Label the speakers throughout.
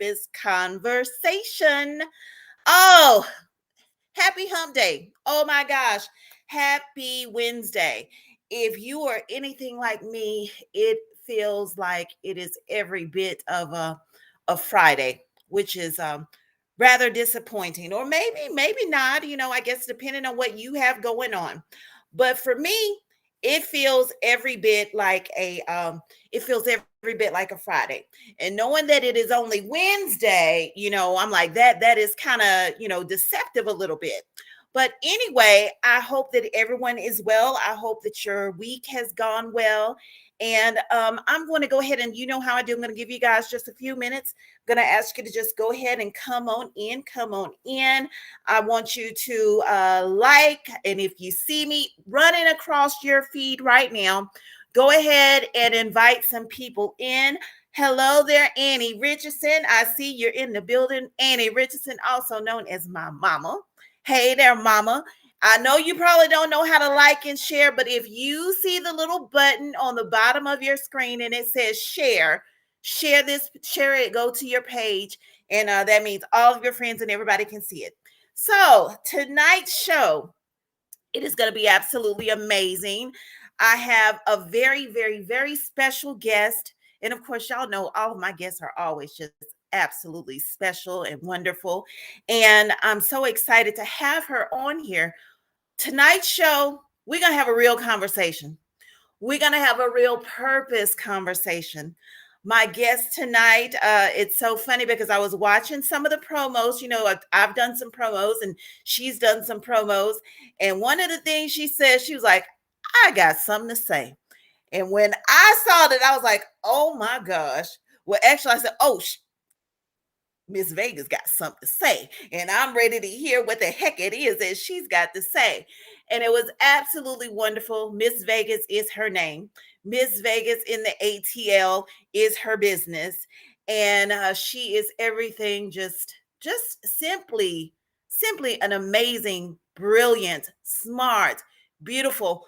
Speaker 1: purpose conversation. Oh, happy hump day. Oh my gosh. Happy Wednesday. If you are anything like me, it feels like it is every bit of a Friday, which is rather disappointing. Or maybe not, I guess depending on what you have going on. But for me, it feels every bit like every bit like a Friday. And knowing that it is only Wednesday, I'm like that is kind of, deceptive a little bit. But anyway, I hope that everyone is well. I hope that your week has gone well. And I'm going to go ahead and you know how I do. I'm going to give you guys just a few minutes. I'm going to ask you to just go ahead and come on in. Come on in. I want you to and if you see me running across your feed right now, go ahead and invite some people in. Hello there, Annie Richardson. I see you're in the building. Annie Richardson, also known as my mama. Hey there, mama. I know you probably don't know how to like and share, but if you see the little button on the bottom of your screen and it says share it, go to your page. And that means all of your friends and everybody can see it. So tonight's show, it is going to be absolutely amazing. I have a very, very, very special guest. And of course, y'all know all of my guests are always just absolutely special and wonderful. And I'm so excited to have her on here. Tonight's show, we're going to have a real conversation. We're going to have a real purpose conversation. My guest tonight, it's so funny because I was watching some of the promos. I've done some promos and she's done some promos. And one of the things she said, she was like, I got something to say. And when I saw that, I was like, oh my gosh. Well, actually, I said, Miss Vegas got something to say, and I'm ready to hear what the heck it is that she's got to say. And it was absolutely wonderful. Miss Vegas is her name. Miss Vegas in the ATL is her business, and she is everything. Just simply an amazing, brilliant, smart, beautiful,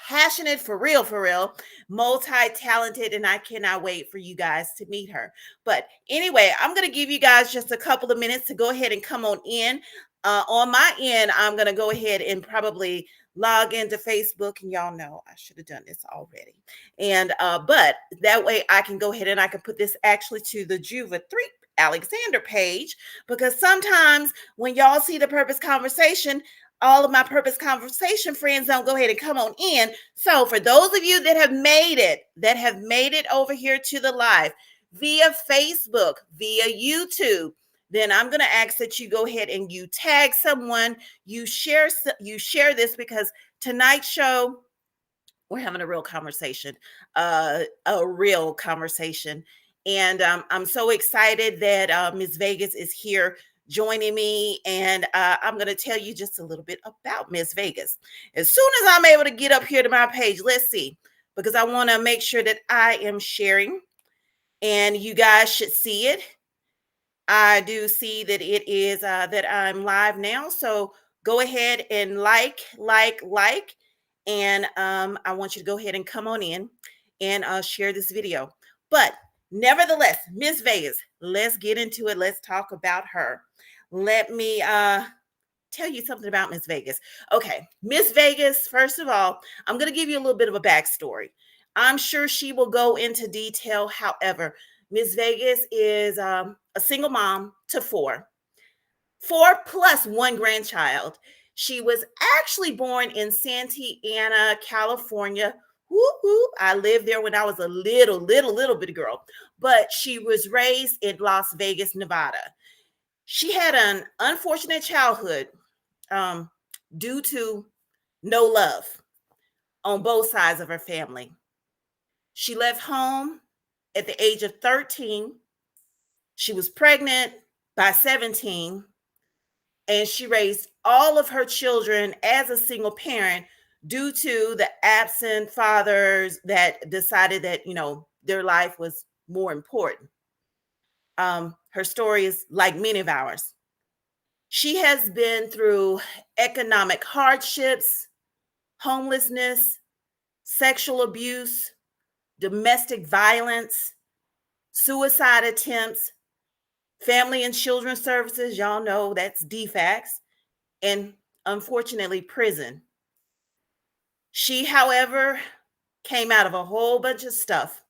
Speaker 1: passionate, for real, multi-talented, and I cannot wait for you guys to meet her. But anyway, I'm going to give you guys just a couple of minutes to go ahead and come on in. On my end, I'm going to go ahead and probably log into Facebook, and y'all know I should have done this already. And but that way I can go ahead and I can put this actually to the Juva 3 Alexander page, because sometimes when y'all see the purpose conversation, all of my purpose conversation friends don't go ahead and come on in. So for those of you that have made it over here to the live via Facebook, via YouTube, then I'm going to ask that you go ahead and you tag someone, you share this, because tonight's show, we're having a real conversation. And I'm so excited that Ms. Vegas is here joining me. And I'm going to tell you just a little bit about Ms. Vegas. As soon as I'm able to get up here to my page, let's see, because I want to make sure that I am sharing and you guys should see it. I do see that it is that I'm live now. So go ahead and like. And I want you to go ahead and come on in and share this video. But nevertheless, Miss Vegas, let's get into it. Let's talk about her. Let me tell you something about Miss Vegas. Okay, Miss Vegas, first of all, I'm going to give you a little bit of a backstory. I'm sure she will go into detail. However, Miss Vegas is a single mom to four plus one grandchild. She was actually born in Santa Ana, California. Woo-hoo. I lived there when I was a little bitty girl, but she was raised in Las Vegas, Nevada. She had an unfortunate childhood due to no love on both sides of her family. She left home at the age of 13. She was pregnant by 17, and she raised all of her children as a single parent due to the absent fathers that decided that, their life was more important. Her story is like many of ours. She has been through economic hardships, homelessness, sexual abuse, domestic violence, suicide attempts, family and children services, y'all know that's DFACS, and unfortunately, prison. She, however, came out of a whole bunch of stuff.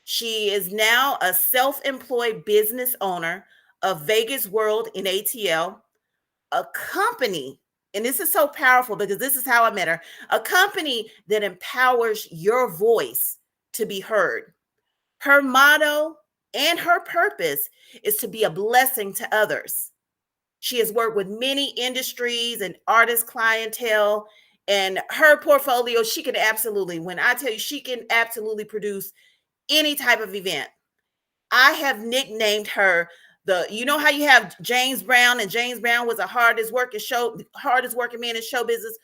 Speaker 1: She is now a self employed business owner of Vegas World in ATL, a company, and this is so powerful because this is how I met her, a company that empowers your voice to be heard. Her motto and her purpose is to be a blessing to others. She has worked with many industries and artist clientele, and her portfolio, she can absolutely, when I tell you, she can absolutely produce any type of event. I have nicknamed her the, you know how you have James Brown, and James Brown was the hardest working man in show business.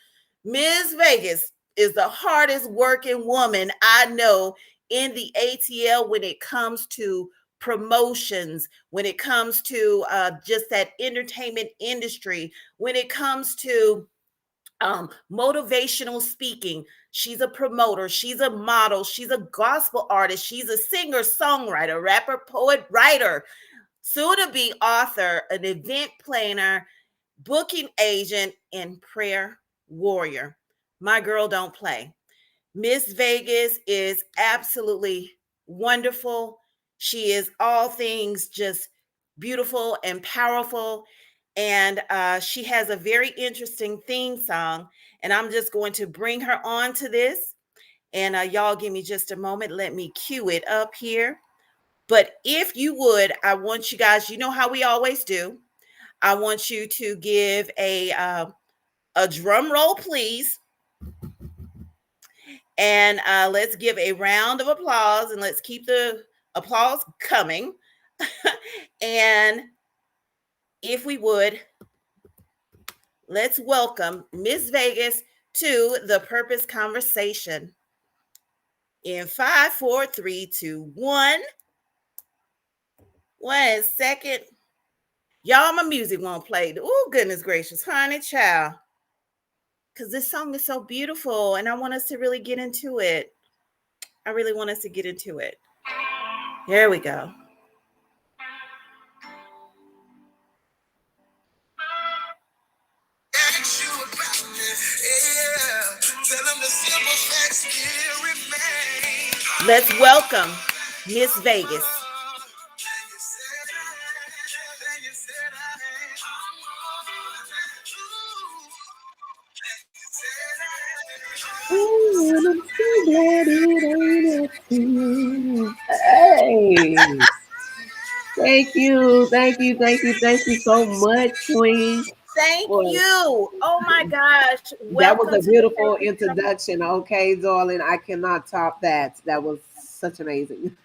Speaker 1: Ms. Vegas is the hardest working woman I know in the ATL when it comes to promotions, when it comes to just that entertainment industry, when it comes to motivational speaking. She's a promoter, she's a model, she's a gospel artist, she's a singer, songwriter, rapper, poet, writer, soon to be author, an event planner, booking agent, and prayer warrior. My girl don't play. Miss Vegas is absolutely wonderful. She is all things just beautiful and powerful. And she has a very interesting theme song. And I'm just going to bring her on to this. And y'all give me just a moment. Let me cue it up here. But if you would, I want you guys, you know how we always do. I want you to give a drum roll, please. And let's give a round of applause, and let's keep the applause coming. And if we would, let's welcome Miss Vegas to the Purpose Conversation. In 5, 4, 3, 2, 1. 1 second. Y'all, my music won't play. Oh, goodness gracious, honey, child. Because this song is so beautiful, and I want us to really get into it. I really want us to get into it. Here we go. Let's welcome Miss Vegas.
Speaker 2: Ooh, I'm so glad it ain't. Hey, thank you so much, Queen.
Speaker 1: Thank
Speaker 2: Boy,
Speaker 1: you. Oh my gosh.
Speaker 2: that was
Speaker 1: Welcome
Speaker 2: a
Speaker 1: to the
Speaker 2: beautiful
Speaker 1: Purpose Conversation.
Speaker 2: introduction. Okay, darling, I cannot top that. That was such amazing.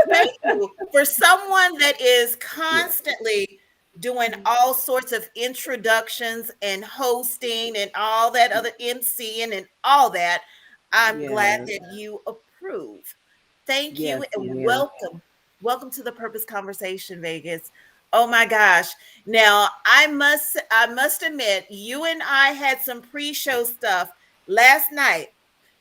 Speaker 1: Thank you. For someone that is
Speaker 2: Yeah,
Speaker 1: constantly doing all sorts of introductions and hosting and all that other MCing and all that, I'm glad
Speaker 2: yeah,
Speaker 1: that you approve. Thank you
Speaker 2: yes,
Speaker 1: and
Speaker 2: ma'am.
Speaker 1: welcome. Welcome to the Purpose Conversation, Vegas. Oh my gosh. Now, I must admit, you and I had some pre-show stuff last night.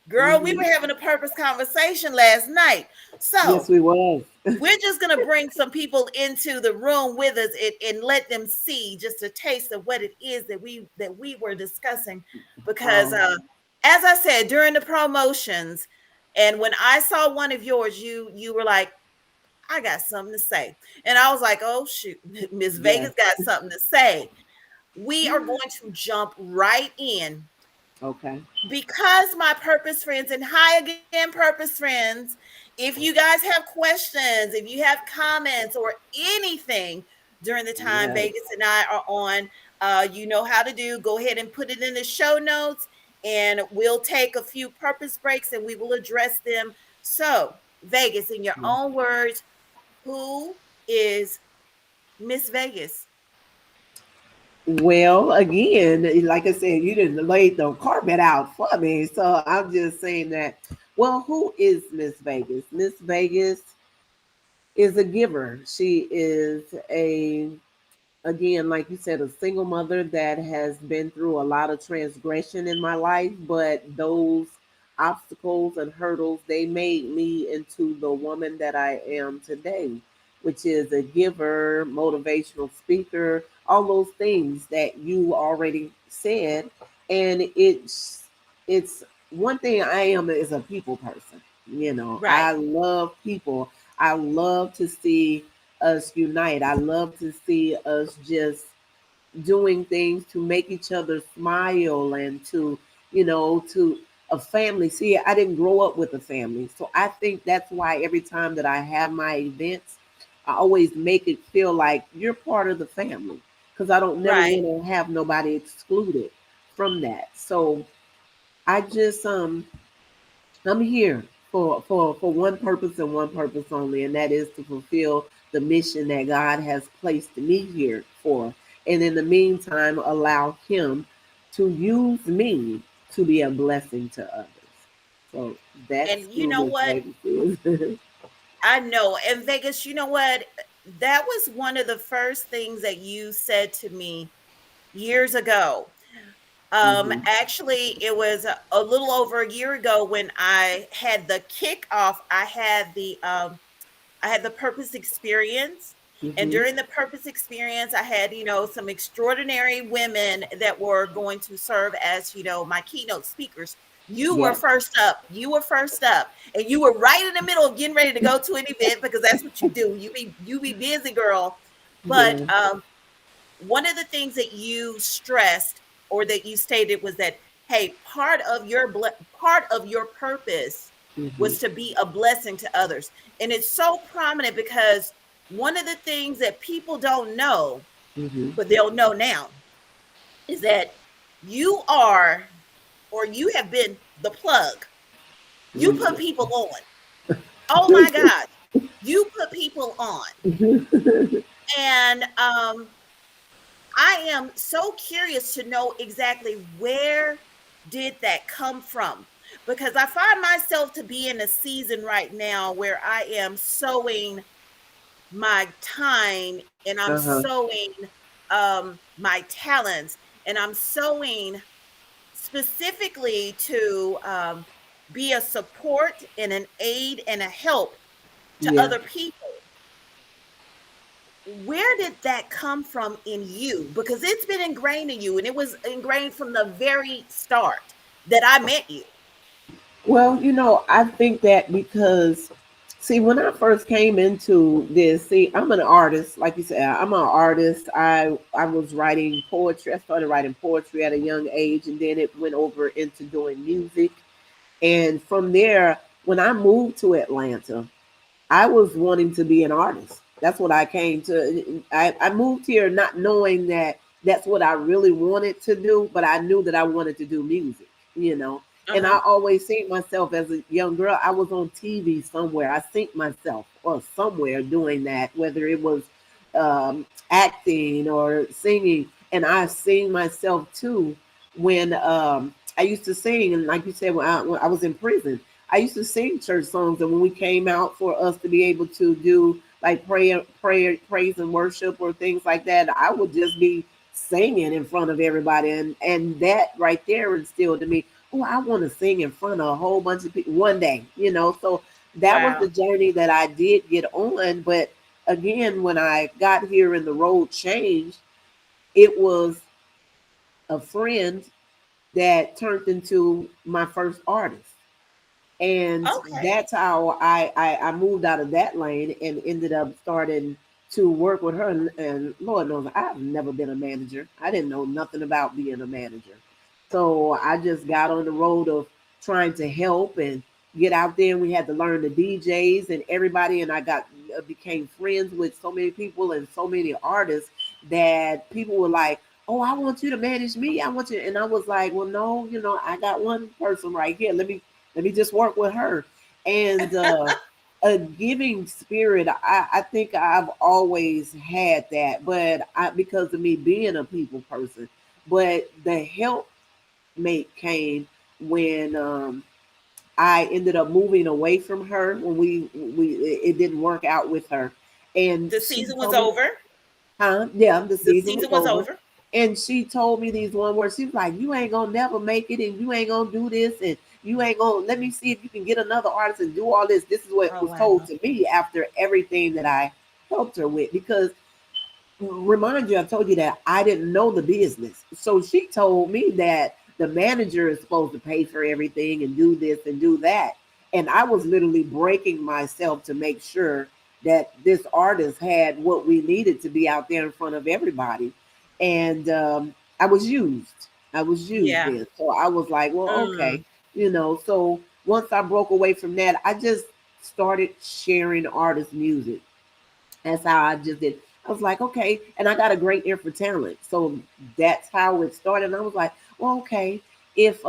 Speaker 1: Girl, we
Speaker 2: Hmm.
Speaker 1: were having a purpose conversation last night. So,
Speaker 2: Yes, we was.
Speaker 1: we're just going to bring some people into the room with us and let them see just a taste of what it is that we were discussing because
Speaker 2: Um,
Speaker 1: as I said during the promotions, and when I saw one of yours, you were like, I got something to say. And I was like, oh shoot, Miss
Speaker 2: yes.
Speaker 1: Vegas got something to say. We are going to jump right in
Speaker 2: Okay.
Speaker 1: because my purpose friends, and hi again, purpose friends, if you guys have questions, if you have comments or anything during the time
Speaker 2: Yes.
Speaker 1: Vegas and I are on, you know how to do. Go ahead and put it in the show notes, and we'll take a few purpose breaks and we will address them. So, Vegas, in your own words, who is Miss Vegas?
Speaker 2: Well, again, like I said, you didn't lay the carpet out for me. So I'm just saying that. Well, who is Miss Vegas? Miss Vegas is a giver. She is again, like you said, a single mother that has been through a lot of transgression in my life, but those obstacles and hurdles, they made me into the woman that I am today, which is a giver, motivational speaker, all those things that you already said. And it's one thing I am is a people person. You know,
Speaker 1: Right.
Speaker 2: I love people. I love to see us unite. I love to see us just doing things to make each other smile and to, to a family. See, I didn't grow up with a family. So I think that's why every time that I have my events, I always make it feel like you're part of the family because I don't never
Speaker 1: Right.
Speaker 2: want to have nobody excluded from that. So I just I'm here for one purpose and one purpose only, and that is to fulfill the mission that God has placed me here for. And in the meantime, allow Him to use me to be a blessing to others. So that's
Speaker 1: And you
Speaker 2: who
Speaker 1: know
Speaker 2: Miss
Speaker 1: what?
Speaker 2: Vegas is.
Speaker 1: I know. In Vegas, you know what? That was one of the first things that you said to me years ago.
Speaker 2: Hmm.
Speaker 1: Actually, it was a little over a year ago when I had the kickoff. I had the purpose experience. And
Speaker 2: Hmm.
Speaker 1: during the purpose experience, I had, some extraordinary women that were going to serve as, my keynote speakers. You were
Speaker 2: Yes.
Speaker 1: first up. You were first up. And you were right in the middle of getting ready to go to an event because that's what you do. You be busy, girl. But
Speaker 2: Yeah.
Speaker 1: one of the things that you stressed or that you stated was that, hey, part of your purpose
Speaker 2: Hmm.
Speaker 1: was to be a blessing to others. And it's so prominent because one of the things that people don't know,
Speaker 2: Hmm.
Speaker 1: but they'll know now, is that you are, or you have been the plug. You put people on. Oh my gosh. You put people on. And I am so curious to know exactly where did that come from, because I find myself to be in a season right now where I am sowing my time and I'm
Speaker 2: Uh-huh.
Speaker 1: sowing my talents, and I'm sowing specifically to be a support and an aid and a help to
Speaker 2: Yeah.
Speaker 1: other people. Where did that come from in you? Because it's been ingrained in you, and it was ingrained from the very start that I met you.
Speaker 2: Well, I think that because, see, when I first came into this, see, I'm an artist, like you said, I'm an artist. I was writing poetry. I started writing poetry at a young age, and then it went over into doing music. And from there, when I moved to Atlanta, I was wanting to be an artist. That's what I came to. I moved here not knowing that that's what I really wanted to do, but I knew that I wanted to do music, you know. And
Speaker 1: Uh-huh.
Speaker 2: I always seen myself as a young girl. I was on TV somewhere. I seen myself or somewhere doing that, whether it was acting or singing. And I seen myself too when I used to sing. And like you said, when I was in prison, I used to sing church songs, and when we came out for us to be able to do like praise and worship or things like that, I would just be singing in front of everybody, and that right there instilled to me, oh, I want to sing in front of a whole bunch of people one day. So that was the
Speaker 1: Wow.
Speaker 2: journey that I did get on. But again, when I got here and the road changed, it was a friend that turned into my first artist, and
Speaker 1: Okay.
Speaker 2: that's how I moved out of that lane and ended up starting to work with her. And Lord knows I've never been a manager. I didn't know nothing about being a manager. So I just got on the road of trying to help and get out there. And we had to learn the DJs and everybody. And I got became friends with so many people and so many artists that people were like, oh, I want you to manage me. I want you. And I was like, well, no, I got one person right here. Let me just work with her. And a giving spirit, I think I've always had that, but because of me being a people person. But the help mate came when I ended up moving away from her when we it didn't work out with her, and
Speaker 1: The
Speaker 2: she
Speaker 1: season was
Speaker 2: told me,
Speaker 1: over.
Speaker 2: huh? Yeah, the
Speaker 1: The
Speaker 2: season was
Speaker 1: season was
Speaker 2: over.
Speaker 1: over.
Speaker 2: And she told me these one words. She was like, you ain't gonna never make it, and you ain't gonna do this, and You ain't gonna let me see if you can get another artist and do all this. This is what
Speaker 1: Oh
Speaker 2: was told
Speaker 1: wow.
Speaker 2: to me after everything that I helped her with. Because remind you, I told you that I didn't know the business. So she told me that the manager is supposed to pay for everything and do this and do that. And I was literally breaking myself to make sure that this artist had what we needed to be out there in front of everybody. And I was used. I was used
Speaker 1: Yeah.
Speaker 2: then. So I was like, well, okay.
Speaker 1: Mm.
Speaker 2: So once I broke away from that, I just started sharing artist music. That's how I just did. I was like, okay, and I got a great ear for talent, so that's how it started. And I was like, well, okay, if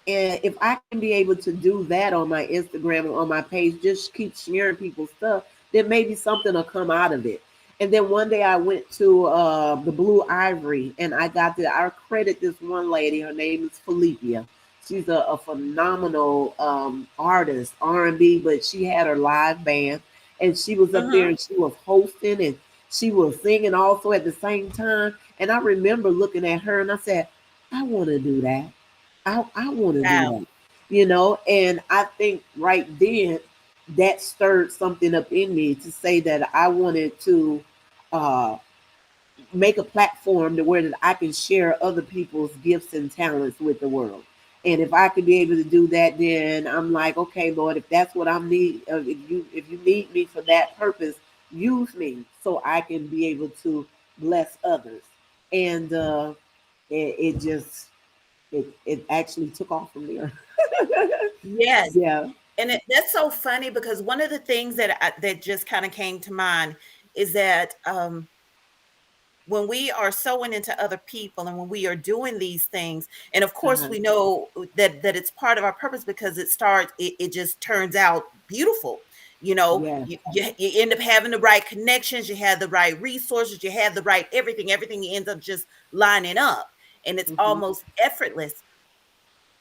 Speaker 2: and if I can be able to do that on my Instagram or on my page, just keep sharing people's stuff, then maybe something will come out of it. And then one day I went to the Blue Ivory, and I credit this one lady. Her name is Felicia. She's a phenomenal artist, R&B, but she had her live band, and she was up there
Speaker 1: Mm-hmm.
Speaker 2: and she was hosting and she was singing also at the same time. And I remember looking at her and I said, I want to do that. I want to do
Speaker 1: Wow.
Speaker 2: that, and I think right then that stirred something up in me to say that I wanted to uh, make a platform to where that I can share other people's gifts and talents with the world. And if I could be able to do that, then I'm like, okay, Lord, if that's what I need, if you need me for that purpose, use me so I can be able to bless others. And it just it actually took off from there.
Speaker 1: Yes.
Speaker 2: Yeah.
Speaker 1: And that's so funny because one of the things that just kind of came to mind is that when we are sowing into other people and when we are doing these things, and of course
Speaker 2: Uh-huh.
Speaker 1: we know that it's part of our purpose because it just turns out beautiful.
Speaker 2: Yes.
Speaker 1: You end up having the right connections, you have the right resources, you have the right everything ends up just lining up, and it's
Speaker 2: Mm-hmm.
Speaker 1: almost effortless.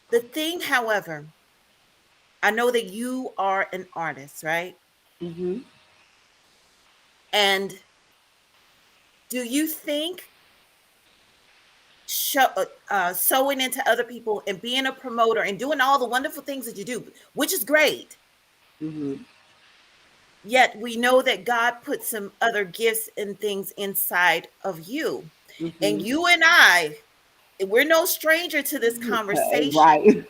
Speaker 1: The thing, however, I know that you are an artist, right?
Speaker 2: Mm-hmm.
Speaker 1: And do you think sewing into other people and being a promoter and doing all the wonderful things that you do, which is great,
Speaker 2: Mm-hmm.
Speaker 1: yet we know that God put some other gifts and things inside of you. And
Speaker 2: Mm-hmm.
Speaker 1: you and we're no stranger to this conversation.
Speaker 2: Right.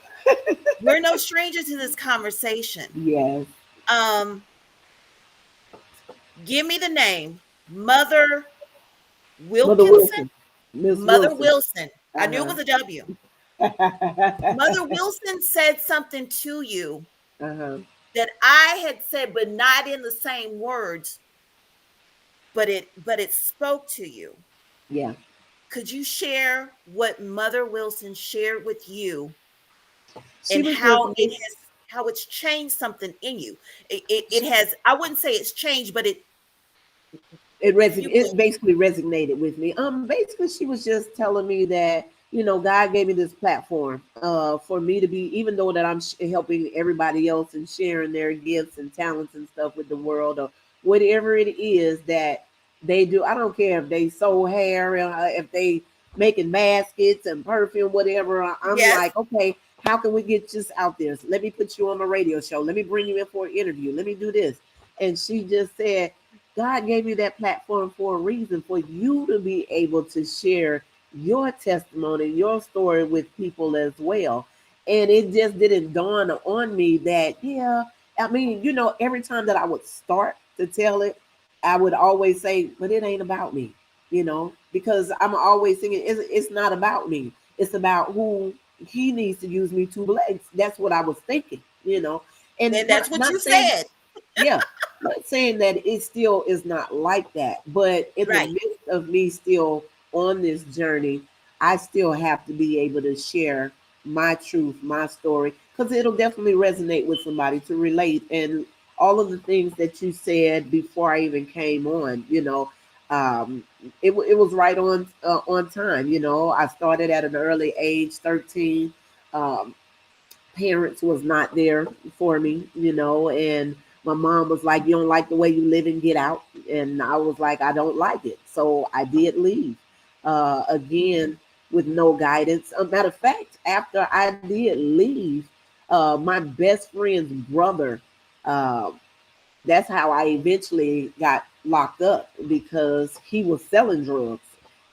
Speaker 1: We're no stranger to this conversation.
Speaker 2: Yes.
Speaker 1: Um, Give me the name, Mother
Speaker 2: Mother
Speaker 1: Wilkinson.
Speaker 2: Wilson. Miss
Speaker 1: Mother
Speaker 2: Wilson.
Speaker 1: Wilson. I knew it
Speaker 2: Uh-huh.
Speaker 1: was a W. Mother Wilson said something to you
Speaker 2: Uh-huh.
Speaker 1: that I had said, but not in the same words, but it spoke to you.
Speaker 2: Yeah.
Speaker 1: Could you share what Mother Wilson shared with you
Speaker 2: She
Speaker 1: and
Speaker 2: was just
Speaker 1: how it's changed something in you? It has, I wouldn't say it's changed, but if you
Speaker 2: it
Speaker 1: could,
Speaker 2: basically resonated with me. Basically she was just telling me that, God gave me this platform for me to be, even though that I'm helping everybody else and sharing their gifts and talents and stuff with the world, or whatever it is that they do. I don't care if they sew hair, if they making baskets and perfume, whatever. I'm
Speaker 1: yes,
Speaker 2: like, okay, how can we get just out there? So let me put you on my radio show. Let me bring you in for an interview. Let me do this. And she just said, God gave you that platform for a reason, for you to be able to share your testimony, your story with people as well. And it just didn't dawn on me that, yeah, I mean, every time that I would start to tell it, I would always say, but it ain't about me, because I'm always thinking it's not about me. It's about who he needs to use me to bless. That's what I was thinking. And
Speaker 1: and that's what
Speaker 2: not
Speaker 1: you
Speaker 2: saying,
Speaker 1: said.
Speaker 2: yeah, not saying that it still is not like that, but in the
Speaker 1: Right.
Speaker 2: midst of me still on this journey, I still have to be able to share my truth, my story, because it'll definitely resonate with somebody to relate. And all of the things that you said before I even came on, um, it was right on time. I started at an early age, 13. Um, Parents was not there for me, and my mom was like, you don't like the way you live, and get out. And I was like, I don't like it. So I did leave. Again, with no guidance. Matter of fact, after I did leave, my best friend's brother, uh, that's how I eventually got locked up because he was selling drugs.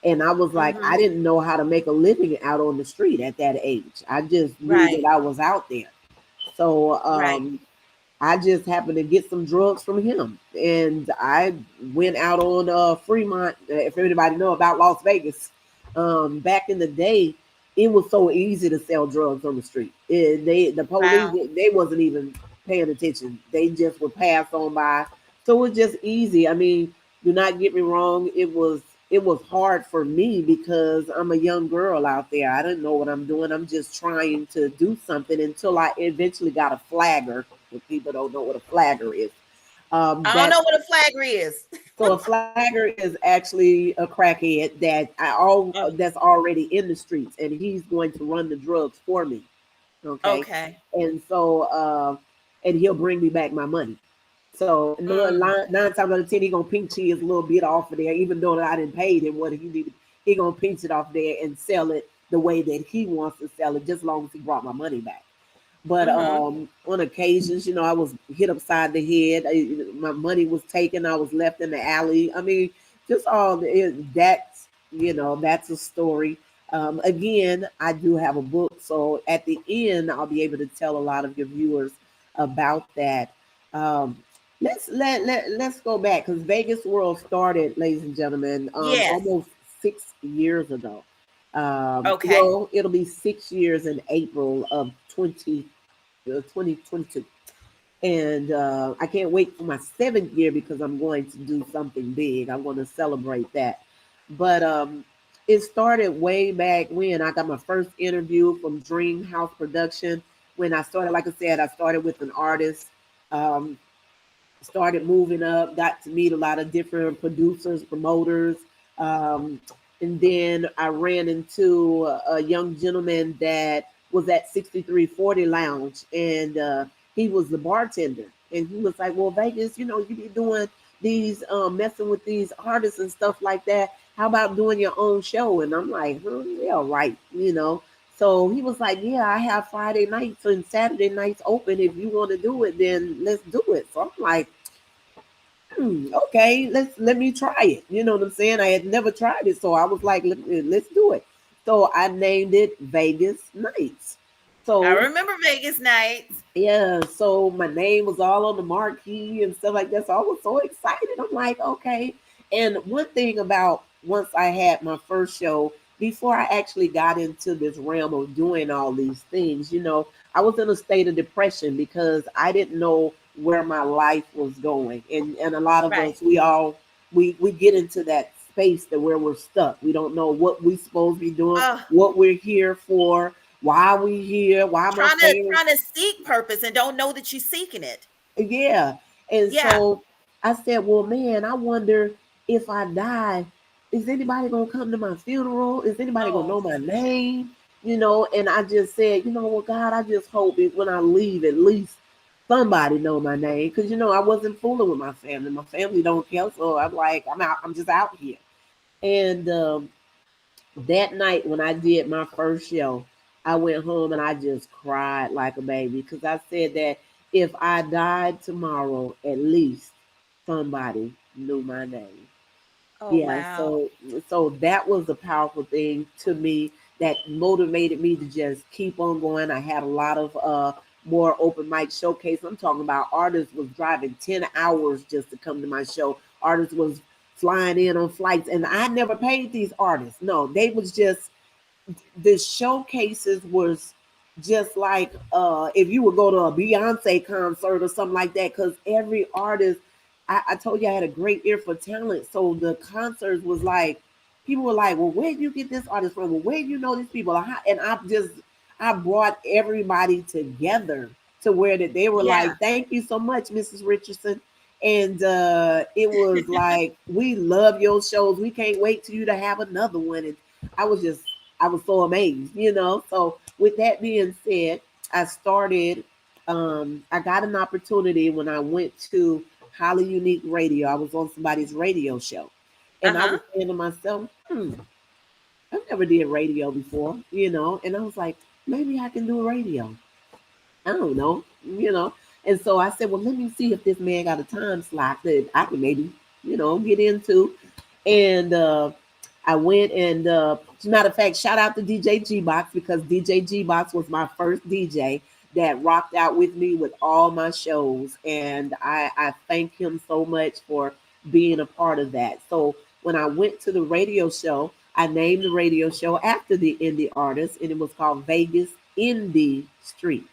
Speaker 2: And I was like, I
Speaker 1: Mm-hmm.
Speaker 2: didn't know how to make a living out on the street at that age. I just knew
Speaker 1: Right.
Speaker 2: that I was out there. So
Speaker 1: Right.
Speaker 2: I just happened to get some drugs from him, and I went out on Fremont. If anybody know about Las Vegas, back in the day, it was so easy to sell drugs on the street. The police,
Speaker 1: Wow.
Speaker 2: they wasn't even paying attention. They just would pass on by. So it was just easy. I mean, do not get me wrong. It was hard for me because I'm a young girl out there. I didn't know what I'm doing. I'm just trying to do something until I eventually got a flagger. If people don't know what a flagger is,
Speaker 1: I don't
Speaker 2: that
Speaker 1: know what a flagger is.
Speaker 2: so a flagger is actually a crackhead
Speaker 1: Oh,
Speaker 2: that's already in the streets, and he's going to run the drugs for me. Okay,
Speaker 1: okay.
Speaker 2: and so and he'll bring me back my money. So
Speaker 1: Mm,
Speaker 2: 9 times out of 10, he gonna pinch his little bit off of there, even though I didn't pay him what he needed. He gonna pinch it off there and sell it the way that he wants to sell it, just as long as he brought my money back. But
Speaker 1: mm-hmm.
Speaker 2: on occasions, I was hit upside the head. My money was taken. I was left in the alley. I mean, just that's that's a story. Again, I do have a book, so at the end, I'll be able to tell a lot of your viewers about that. Um, let's go back because Vegas World started, ladies and gentlemen,
Speaker 1: Yes.
Speaker 2: almost 6 years ago.
Speaker 1: Okay.
Speaker 2: Well, it'll be 6 years in April of 2022. And I can't wait for my 7th year because I'm going to do something big. I'm going to celebrate that. But it started way back when I got my first interview from Dream House Production. When I started, like I said, I started with an artist. Um, Started moving up, got to meet a lot of different producers, promoters. Um, and then I ran into a young gentleman that was at 6340 Lounge, and he was the bartender. And he was like, well, Vegas, you be doing these, messing with these artists and stuff like that. How about doing your own show? And I'm like, yeah, right. So he was like, yeah, I have Friday nights and Saturday nights open. If you want to do it, then let's do it. So I'm like, okay, let me try it. You know what I'm saying? I had never tried it, so I was like, let's do it. So I named it Vegas Nights.
Speaker 1: I
Speaker 2: So
Speaker 1: remember Vegas nights.
Speaker 2: yeah, so my name was all on the marquee and stuff like that. So I was so excited. I'm like, okay. And one thing about once I had my first show, before I actually got into this realm of doing all these things, I was in a state of depression because I didn't know where my life was going. And a lot of
Speaker 1: Right.
Speaker 2: us, we get into that space that where we're stuck. We don't know what we supposed to be doing,
Speaker 1: Oh,
Speaker 2: what we're here for, why we here, why my family.
Speaker 1: trying to seek purpose and don't know that you're seeking it.
Speaker 2: Yeah. And
Speaker 1: Yeah.
Speaker 2: so I said, well, man, I wonder if I die, is anybody going to come to my funeral? Is anybody going to
Speaker 1: Oh
Speaker 2: know my
Speaker 1: goodness.
Speaker 2: name? And I just said, well, God, I just hope when I leave, at least somebody know my name. Because, I wasn't fooling with my family. My family don't care. So I'm like, I'm out. I'm just out here. And that night when I did my first show, I went home and I just cried like a baby because I said that if I died tomorrow, at least somebody knew my name.
Speaker 1: Oh
Speaker 2: Yeah,
Speaker 1: wow.
Speaker 2: so that was a powerful thing to me that motivated me to just keep on going. I had a lot of more open mic showcase. I'm talking about artists was driving 10 hours just to come to my show. Artists was flying in on flights and I never paid these artists. No, they was just the showcases was just like if you would go to a Beyonce concert or something like that, because every artist, I told you I had a great ear for talent. So the concerts was like people were like, well, where do you get this artist from? Well, where do you know these people? And I brought everybody together to where that they were
Speaker 1: Yeah.
Speaker 2: like, thank you so much, Mrs. Richardson. And it was like, we love your shows. We can't wait till you to have another one. And I was just I was so amazed. So with that being said, I started. I got an opportunity when I went to Highly Unique Radio. I was on somebody's radio show, and I
Speaker 1: Uh-huh.
Speaker 2: was saying to myself, I've never did radio before, and I was like, maybe I can do radio. I don't know. And so I said, well, let me see if this man got a time slot that I can maybe get into. And I went and, as a matter of fact, shout out to DJ G Box because DJ G Box was my first DJ that rocked out with me with all my shows. And I thank him so much for being a part of that. So when I went to the radio show, I named the radio show after the indie artist, and it was called Vegas Indie Streets.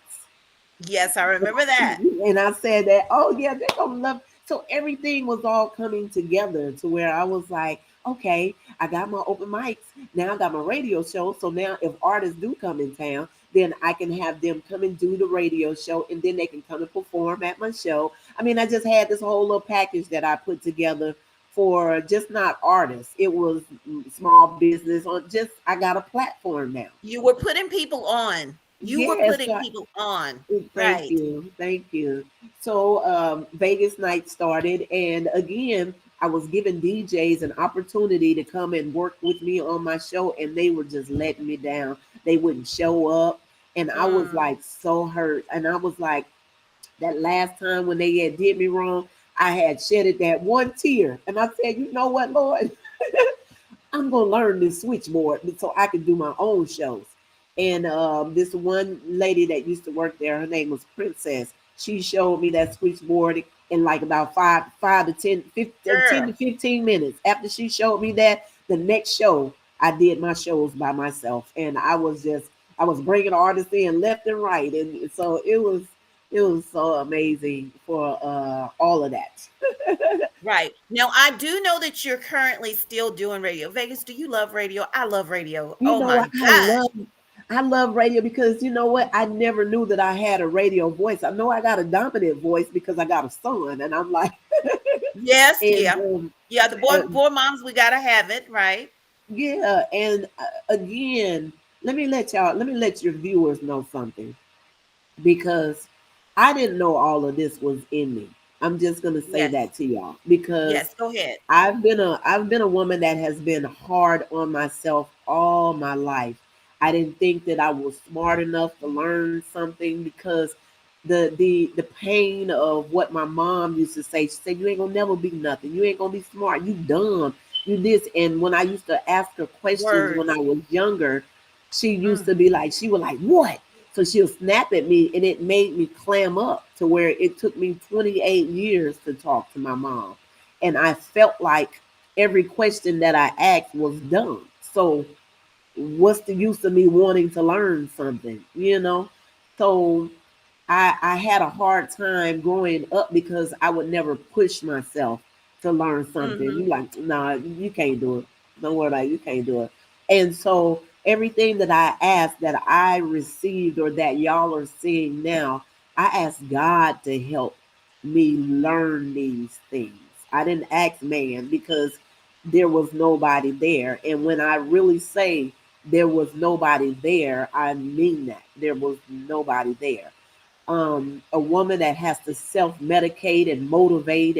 Speaker 1: Yes, I remember that.
Speaker 2: And I said that, oh yeah, they're gonna love. So everything was all coming together to where I was like, okay, I got my open mics. Now I got my radio show. So now if artists do come in town, then I can have them come and do the radio show and then they can come and perform at my show. I mean, I just had this whole little package that I put together for just not artists. It was small business on just I got a platform now.
Speaker 1: You were putting people on. You were
Speaker 2: Yes,
Speaker 1: putting people on.
Speaker 2: thank
Speaker 1: Right.
Speaker 2: you. Thank you. So Vegas night started, and again, I was giving DJs an opportunity to come and work with me on my show, and they were just letting me down. They wouldn't show up, and I was
Speaker 1: Mm.
Speaker 2: like so hurt. And I was like, that last time when they had did me wrong, I had shedded that one tear, and I said, you know what, Lord, I'm gonna learn this switchboard so I can do my own shows. And this one lady that used to work there, her name was Princess. She showed me that switchboard in like about five to 10 to
Speaker 1: Girl.
Speaker 2: 15 minutes. After she showed me that, the next show I did my shows by myself, and I was bringing artists in left and right, and so it was so amazing for all of that.
Speaker 1: Right. Now, I do know that you're currently still doing radio. Vegas, do you love radio? I love radio.
Speaker 2: You
Speaker 1: Oh
Speaker 2: know
Speaker 1: my
Speaker 2: what?
Speaker 1: gosh.
Speaker 2: I love radio because you know what? I never knew that I had a radio voice. I know I got a dominant voice because I got a son, and I'm like,
Speaker 1: Yes,
Speaker 2: and
Speaker 1: yeah. Yeah, the boy moms, we gotta have it, right?
Speaker 2: yeah, and again, let me let your viewers know something because I didn't know all of this was in me. I'm just gonna say
Speaker 1: Yes.
Speaker 2: that to y'all because
Speaker 1: Yes, go ahead.
Speaker 2: I've been a woman that has been hard on myself all my life. I didn't think that I was smart enough to learn something because the pain of what my mom used to say. She said, "You ain't gonna never be nothing. You ain't gonna be smart. You dumb. You this." And when I used to ask her questions when I
Speaker 1: Words.
Speaker 2: was younger, she used
Speaker 1: Mm.
Speaker 2: to be like, she was like, "What?" So she'll snap at me, and it made me clam up to where it took me 28 years to talk to my mom. And I felt like every question that I asked was dumb. So what's the use of me wanting to learn something? So I had a hard time growing up because I would never push myself to learn something. You
Speaker 1: Mhm.
Speaker 2: like, nah, you can't do it. Don't worry about it, you can't do it. And so everything that I asked that I received or that y'all are seeing now, I asked God to help me learn these things. I didn't ask man because there was nobody there. And when I really say there was nobody there, I mean that. There was nobody there. A woman that has to self medicate and motivate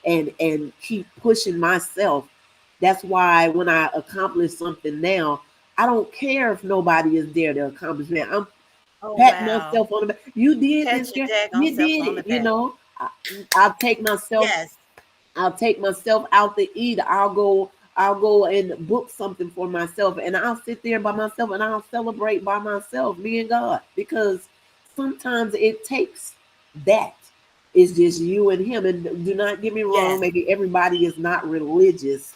Speaker 2: and keep pushing myself. That's why when I accomplish something now, I don't care if nobody is there to accomplish it. I'm
Speaker 1: Oh,
Speaker 2: patting
Speaker 1: wow.
Speaker 2: myself on the back. You did
Speaker 1: Pat
Speaker 2: this,
Speaker 1: your
Speaker 2: girl.
Speaker 1: daggone
Speaker 2: You
Speaker 1: self
Speaker 2: did
Speaker 1: on the
Speaker 2: it.
Speaker 1: back.
Speaker 2: I, I'll take myself
Speaker 1: Yes.
Speaker 2: I'll take myself out to eat. I'll go and book something for myself and I'll sit there by myself and I'll celebrate by myself, me and God. Because sometimes it takes that. It's just you and him. And do not get me wrong,
Speaker 1: Yes.
Speaker 2: maybe everybody is not religious.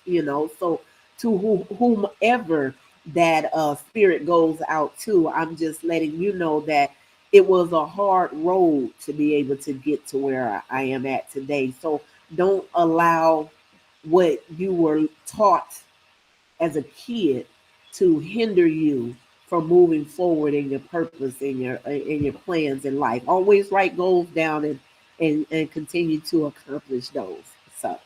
Speaker 2: So to whomever that spirit goes out to, I'm just letting you know that it was a hard road to be able to get to where I am at today. So don't allow what you were taught as a kid to hinder you from moving forward in your purpose in your plans in life. Always write goals down and continue to accomplish those. So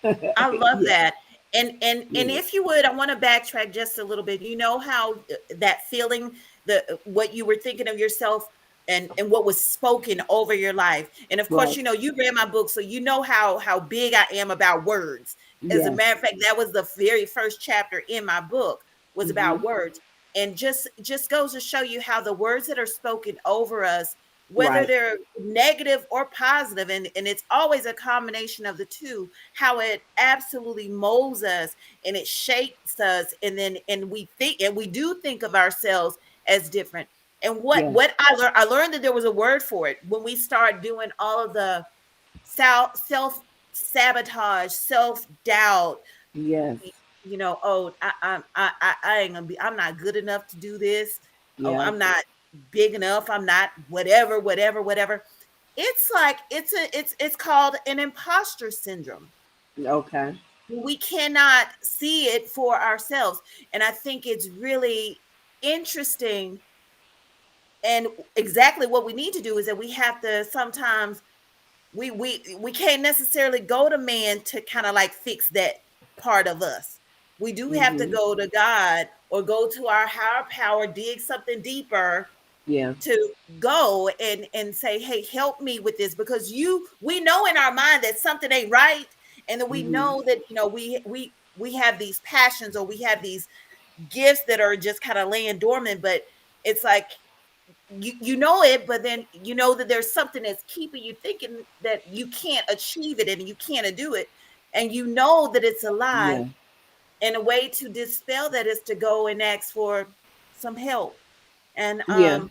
Speaker 1: I love
Speaker 2: yeah,
Speaker 1: that. And
Speaker 2: yeah,
Speaker 1: if you would, I want to backtrack just a little bit. You know how that feeling, the what you were thinking of yourself and what was spoken over your life. And of course,
Speaker 2: right,
Speaker 1: you know, you read my book, so you know how big I am about words. As a
Speaker 2: yes,
Speaker 1: matter of fact, that was the very first chapter in my book. was
Speaker 2: Mm-hmm.
Speaker 1: about words. And just goes to show you how the words that are spoken over us, whether
Speaker 2: Right.
Speaker 1: they're negative or positive, and it's always a combination of the two, how it absolutely molds us and it shapes us, and then and we think, and we do think of ourselves as different. And
Speaker 2: Yes.
Speaker 1: what I learned that there was a word for it when we start doing all of the self sabotage, self doubt.
Speaker 2: Yes.
Speaker 1: Oh, I ain't gonna be. I'm not good enough to do this. Oh,
Speaker 2: Yeah.
Speaker 1: I'm not big enough. I'm not whatever, whatever, whatever. It's like it's called an imposter syndrome.
Speaker 2: Okay.
Speaker 1: We cannot see it for ourselves, and I think it's really interesting. And exactly what we need to do is that we have to sometimes we can't necessarily go to man to kind of like fix that part of us. We do have to
Speaker 2: Mm-hmm.
Speaker 1: go to God or go to our higher power, dig something deeper
Speaker 2: Yeah.
Speaker 1: to go and say, hey, help me with this, because we know in our mind that something ain't right, and that we
Speaker 2: Mm-hmm.
Speaker 1: know that we have these passions, or we have these gifts that are just kind of laying dormant. But it's like you know it, but then you know that there's something that's keeping you thinking that you can't achieve it and you can't do it, and you know that it's a lie.
Speaker 2: Yeah.
Speaker 1: And a way to dispel that is to go and ask for some help. And
Speaker 2: Yeah.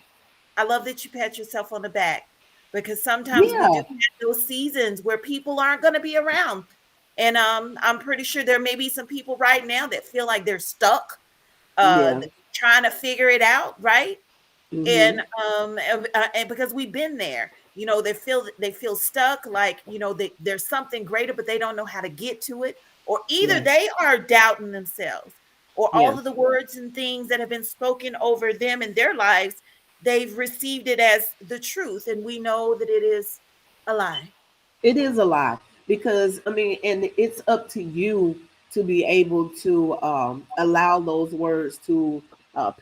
Speaker 1: I love that you pat yourself on the back, because sometimes we do
Speaker 2: Yeah.
Speaker 1: have those seasons where people aren't going to be around. And I'm pretty sure there may be some people right now that feel like they're stuck, uh,
Speaker 2: Yeah.
Speaker 1: trying to figure it out, right?
Speaker 2: Mm-hmm.
Speaker 1: And because we've been there, they feel stuck, like there's something greater, but they don't know how to get to it, or either
Speaker 2: Yeah.
Speaker 1: they are doubting themselves, or
Speaker 2: Yeah.
Speaker 1: all of the words and things that have been spoken over them in their lives, they've received it as the truth, and we know that it is a lie.
Speaker 2: It is a lie because I mean, and it's up to you to be able to allow those words to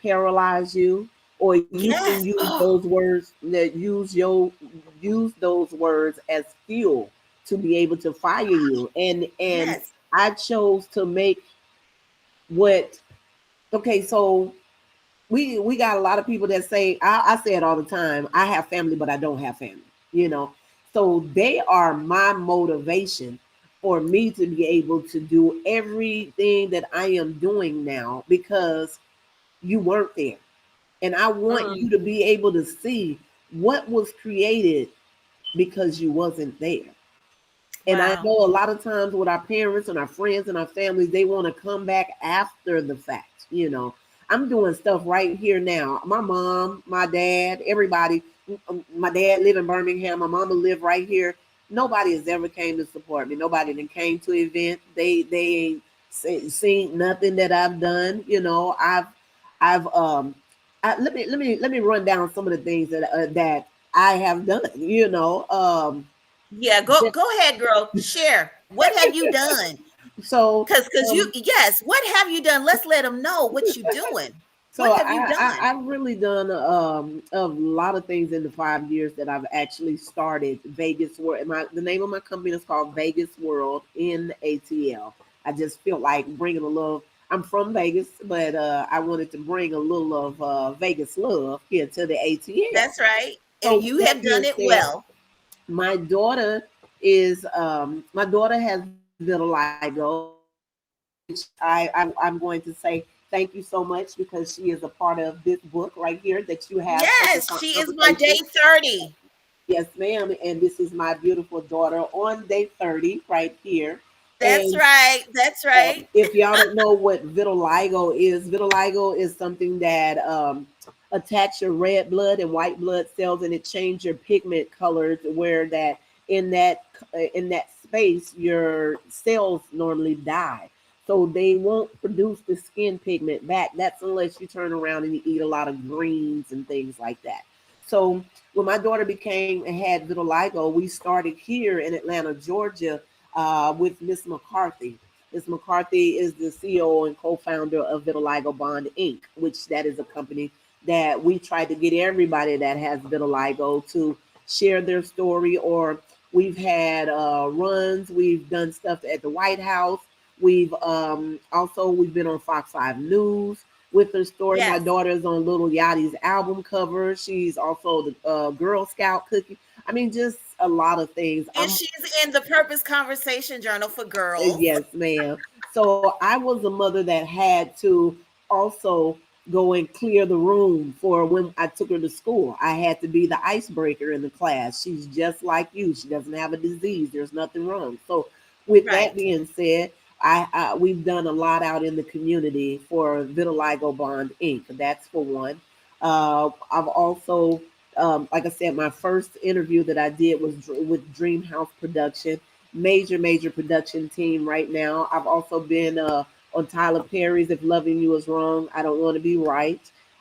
Speaker 2: paralyze you, or you can
Speaker 1: Yes.
Speaker 2: use
Speaker 1: Oh,
Speaker 2: those words use those words as fuel to be able to fire you. And
Speaker 1: yes.
Speaker 2: I chose to make what okay. So we got a lot of people that say I say it all the time. I have family, but I don't have family. You know, so they are my motivation for me to be able to do everything that I am doing now because you weren't there, and I want
Speaker 1: Mm,
Speaker 2: you to be able to see what was created because you wasn't there. And I
Speaker 1: wow.
Speaker 2: know a lot of times with our parents and our friends and our families, they want to come back after the fact. You know, I'm doing stuff right here now. My mom, my dad, everybody. My dad live in Birmingham. My mama live right here. Nobody has ever came to support me. Nobody that came to event. They ain't seen nothing that I've done. You know, I've let me run down some of the things that I have done. You know,
Speaker 1: Yeah, go ahead, girl. Share. What have you done?
Speaker 2: so
Speaker 1: Because you,
Speaker 2: um
Speaker 1: yes, what have you done? Let's let them know what you doing.
Speaker 2: so
Speaker 1: What have you done?
Speaker 2: I've really done a lot of things in the 5 years that I've actually started Vegas World. The name of my company is called Vegas World in ATL. I just feel like bringing a little. I'm from Vegas, but I wanted to bring a little of Vegas love here to the ATL.
Speaker 1: That's right.
Speaker 2: So
Speaker 1: And
Speaker 2: with
Speaker 1: you
Speaker 2: that
Speaker 1: have
Speaker 2: being
Speaker 1: done it
Speaker 2: said,
Speaker 1: well.
Speaker 2: my daughter has vitiligo, which I'm going to say thank you so much because she is a part of this book right here that you have for the
Speaker 1: Yes, she is my day
Speaker 2: conversation.
Speaker 1: 30.
Speaker 2: Yes, ma'am. And this is my beautiful daughter on day 30 right here.
Speaker 1: That's
Speaker 2: And
Speaker 1: right. That's right.
Speaker 2: if y'all don't know what vitiligo is something that attacks your red blood and white blood cells, and it changes your pigment color to where that in that in that space your cells normally die. So they won't produce the skin pigment back. That's unless you turn around and you eat a lot of greens and things like that. So when my daughter became had vitiligo, we started here in Atlanta, Georgia, with Miss McCarthy. Ms. McCarthy is the CEO and co-founder of Vitiligo Bond Inc., which that is a company that we try to get everybody that has vitiligo to share their story. Or we've had runs, we've done stuff at the White House. We've been on Fox 5 News. with her story. My
Speaker 1: Yes.
Speaker 2: daughter is on Little Yachty's album cover. She's also the Girl Scout cookie. I mean, just a lot of things.
Speaker 1: And she's in the Purpose Conversation Journal for girls.
Speaker 2: Yes, ma'am. So I was a mother that had to also go and clear the room for when I took her to school. I had to be the icebreaker in the class. She's just like you. She doesn't have a disease. There's nothing wrong. So, with that
Speaker 1: Right.
Speaker 2: being said, we've done a lot out in the community for Vitiligo Bond Inc. That's for one. I've also, like I said, my first interview that I did was with Dream House Production, major production team right now. I've also been on Tyler Perry's "If Loving You Is Wrong, I Don't Want to Be Right."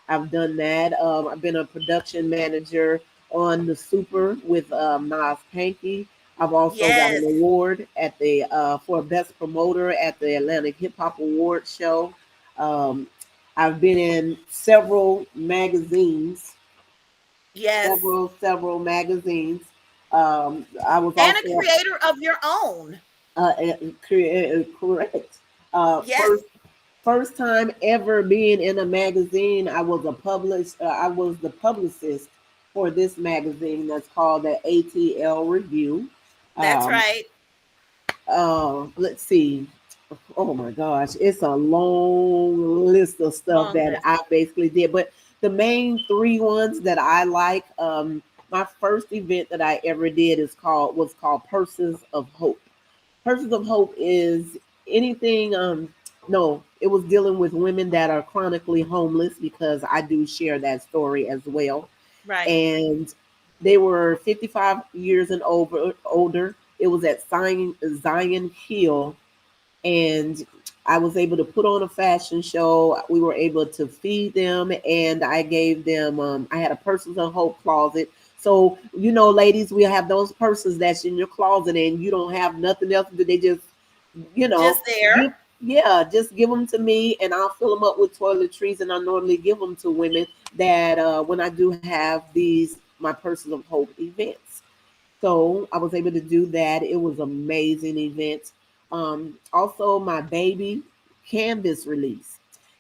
Speaker 2: I've done that. I've been a production manager on The Super with Nas Panky. I've also got an
Speaker 1: Yes.
Speaker 2: award at the for best promoter at the Atlantic Hip Hop Award show. Um, I've been in
Speaker 1: Yes.
Speaker 2: several magazines. I was
Speaker 1: And a
Speaker 2: also
Speaker 1: creator of your own.
Speaker 2: correct. Uh,
Speaker 1: Yes.
Speaker 2: first first time ever being in a magazine. I was the publicist for this magazine that's called the ATL Review.
Speaker 1: That's
Speaker 2: Um,
Speaker 1: right.
Speaker 2: let's see. Oh my gosh, it's a long list of stuff
Speaker 1: Long
Speaker 2: that
Speaker 1: list.
Speaker 2: I basically did. But the main three ones that I like, my first event that I ever did was called Purses of Hope. Purses of Hope is anything. No, it was dealing with women that are chronically homeless because I do share that story as well.
Speaker 1: Right.
Speaker 2: And they were 55 years and older. It was at Zion Hill, and I was able to put on a fashion show. We were able to feed them, and I gave them. I had a Persons of Hope closet. So ladies, we have those persons that's in your closet, and you don't have nothing else. They just, you know,
Speaker 1: Just there.
Speaker 2: give just give them to me, and I'll fill them up with toiletries. And I normally give them to women that when I do have these my Persons of Hope events. So I was able to do that. It was amazing event. Also, my baby canvas release.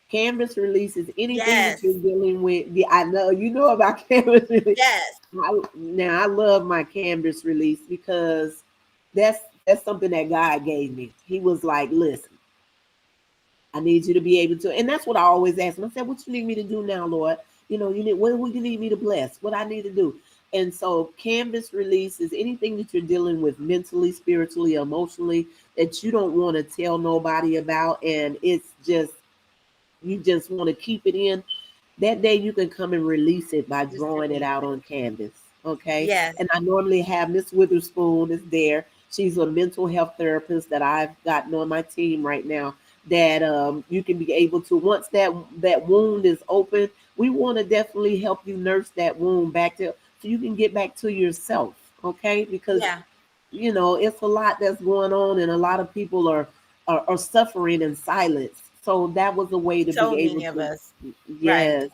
Speaker 2: Canvas release is anything that you're
Speaker 1: Yes.
Speaker 2: dealing with. Yeah, I know you know about canvas release.
Speaker 1: Yes.
Speaker 2: Now I love my canvas release because that's something that God gave me. He was like, "Listen, I need you to be able to," and that's what I always ask him. I said, "What you need me to do now, Lord? You need what would you need me to bless? What I need to do?" And so, canvas release is anything that you're dealing with mentally, spiritually, emotionally that you don't want to tell nobody about, and it's just you just want to keep it in. That day you can come and release it by
Speaker 1: Just
Speaker 2: drawing it
Speaker 1: release
Speaker 2: out
Speaker 1: it.
Speaker 2: on canvas. Okay.
Speaker 1: Yes.
Speaker 2: And I normally have Miss Witherspoon is there. She's a mental health therapist that I've gotten on my team right now. That you can be able to once that wound is open, we want to definitely help you nurse that wound back to so you can get back to yourself. Okay, because
Speaker 1: Yeah.
Speaker 2: it's a lot that's going on, and a lot of people are suffering in silence. So that was a way to be
Speaker 1: So
Speaker 2: able
Speaker 1: many of
Speaker 2: to,
Speaker 1: us. Right.
Speaker 2: yes,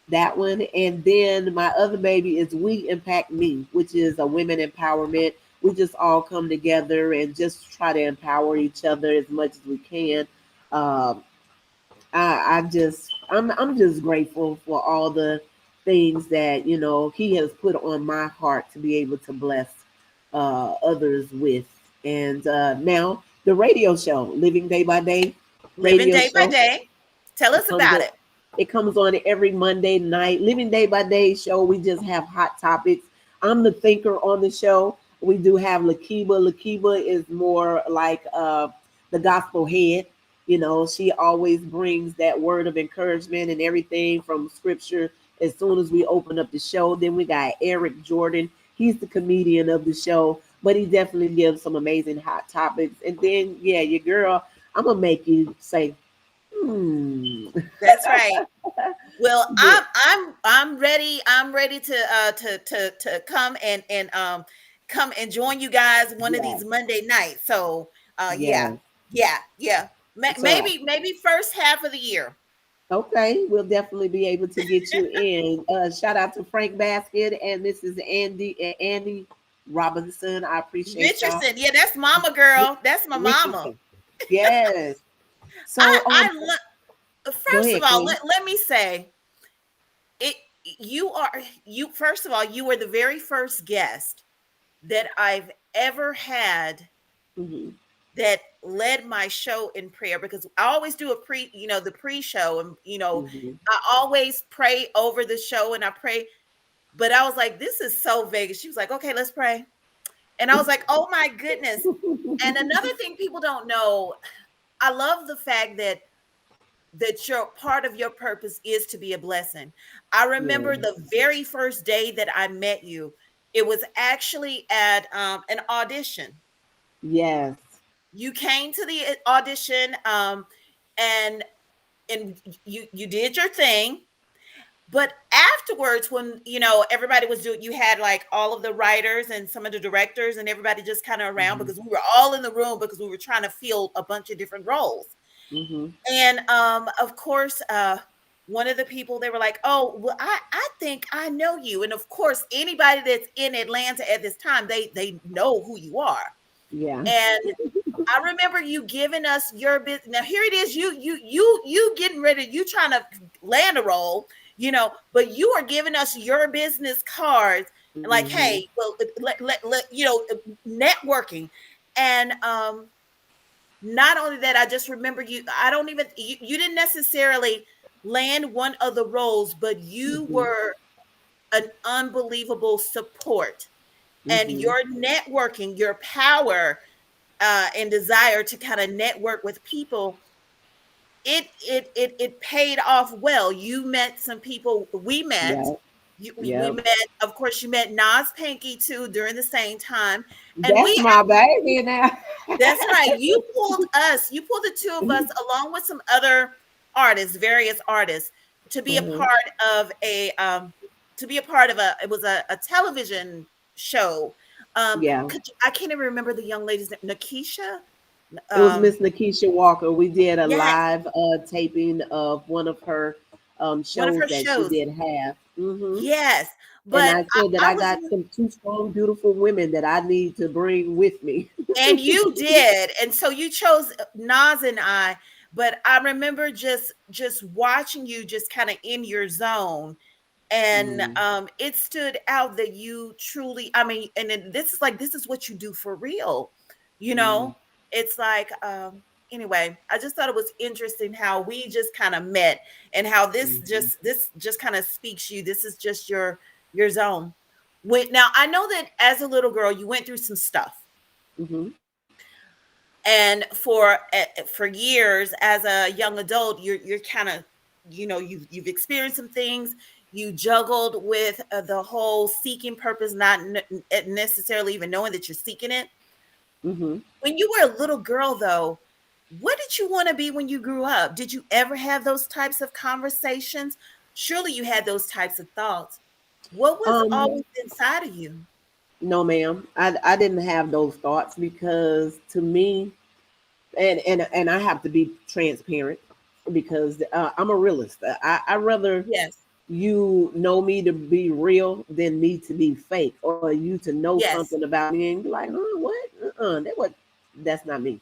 Speaker 2: that one. And then my other baby is We Impact Me, which is a women empowerment. We just all come together and just try to empower each other as much as we can. Um, I'm just grateful for all the things that he has put on my heart to be able to bless others with. And now the radio show, Living Day by Day
Speaker 1: Living
Speaker 2: radio
Speaker 1: day by
Speaker 2: show.
Speaker 1: day. Tell
Speaker 2: It
Speaker 1: us
Speaker 2: comes
Speaker 1: about
Speaker 2: on.
Speaker 1: it.
Speaker 2: It comes on every Monday night. Living Day by Day show. We just have hot topics. I'm the thinker on the show. We do have Lakiba. Lakiba is more like the gospel head. She always brings that word of encouragement and everything from scripture as soon as we open up the show. Then we got Eric Jordan. He's the comedian of the show, but he definitely gives some amazing hot topics. And then, yeah, your girl, I'm going to make you say, hmm.
Speaker 1: That's right. Well,
Speaker 2: Yeah,
Speaker 1: I'm ready. I'm ready to come and come and join you guys one of
Speaker 2: yeah,
Speaker 1: these Monday nights. So yeah,
Speaker 2: yeah.
Speaker 1: yeah.
Speaker 2: So,
Speaker 1: Maybe first half of the year.
Speaker 2: okay, we'll definitely be able to get you in. Shout out to Frank Basket and this is Andy Robinson. I appreciate y'all.
Speaker 1: Richardson, yeah, that's mama girl. That's my mama.
Speaker 2: Richardson. Yes.
Speaker 1: I
Speaker 2: So,
Speaker 1: I love.
Speaker 2: Go
Speaker 1: First of
Speaker 2: ahead,
Speaker 1: all,
Speaker 2: Queen.
Speaker 1: let me say it. You are you. First of all, you were the very first guest that I've ever had
Speaker 2: Hmm.
Speaker 1: that led my show in prayer, because I always do a the pre-show, and
Speaker 2: Hmm.
Speaker 1: I always pray over the show and I pray, but I was like, this is so Vegas. She was like, okay, let's pray. And I was like, oh my goodness. And another thing people don't know, I love the fact that your part of your purpose is to be a blessing. I remember
Speaker 2: Yeah.
Speaker 1: the very first day that I met you, it was actually at an audition.
Speaker 2: Yes.
Speaker 1: You came to the audition, and you did your thing. But afterwards, when everybody was doing, you had like all of the writers and some of the directors and everybody just kind of around,
Speaker 2: Hmm.
Speaker 1: because we were all in the room because we were trying to fill a bunch of different roles.
Speaker 2: Hmm.
Speaker 1: And of course, one of the people, they were like, oh well, I think I know you. And of course, anybody that's in Atlanta at this time, they know who you are.
Speaker 2: Yeah.
Speaker 1: And I remember you giving us your business. Now here it is, you getting ready, you trying to land a role, but you are giving us your business cards, and like,
Speaker 2: Hmm.
Speaker 1: hey, well, let networking. And not only that, I just remember you. I don't even you didn't necessarily land one of the roles, but you
Speaker 2: Hmm.
Speaker 1: were an unbelievable support, and
Speaker 2: Hmm.
Speaker 1: your networking, your power, and desire to kind of network with people, it paid off well. You met some people. We met.
Speaker 2: Yeah.
Speaker 1: We
Speaker 2: Yeah.
Speaker 1: met. Of course, you met Nas Pinky too during the same time, and
Speaker 2: That's my baby now.
Speaker 1: that's right. You pulled us. You pulled the two of us along with some other artists, various artists, to be a
Speaker 2: Hmm.
Speaker 1: part of a. It was a television show.
Speaker 2: Yeah.
Speaker 1: I can't even remember the young lady's name. Nakisha.
Speaker 2: It was
Speaker 1: Um,
Speaker 2: Miss Nikisha Walker. We did a
Speaker 1: yes,
Speaker 2: live taping of one of her
Speaker 1: one of
Speaker 2: shows
Speaker 1: her
Speaker 2: that she
Speaker 1: shows.
Speaker 2: did have.
Speaker 1: Yes,
Speaker 2: And
Speaker 1: but
Speaker 2: I said that
Speaker 1: I
Speaker 2: I
Speaker 1: was,
Speaker 2: got some two strong, beautiful women that I need to bring with me.
Speaker 1: and you did, and so you chose Nas and I. But I remember just watching you, just kind of in your zone, and
Speaker 2: Mm,
Speaker 1: it stood out that you truly, I mean, and then this is what you do for real, you
Speaker 2: mm,
Speaker 1: know. It's like, anyway, I just thought it was interesting how we just kind of met, and how
Speaker 2: mhm,
Speaker 1: this just kind of speaks you. This is just your zone. Now I know that as a little girl you went through some stuff,
Speaker 2: mhm.
Speaker 1: and for years as a young adult, you're kind of, you've experienced some things. You juggled with the whole seeking purpose, not necessarily even knowing that you're seeking it.
Speaker 2: Mhm.
Speaker 1: When you were a little girl, though, what did you want to be when you grew up? Did you ever have those types of conversations? Surely you had those types of thoughts. What was
Speaker 2: Um,
Speaker 1: always inside of you?
Speaker 2: no, ma'am. I didn't have those thoughts because to me, and I have to be transparent because I'm a realist. I rather
Speaker 1: Yes,
Speaker 2: you know me to be real than me to be fake, or you to know something
Speaker 1: yes,
Speaker 2: about me and be like, what? That's not me.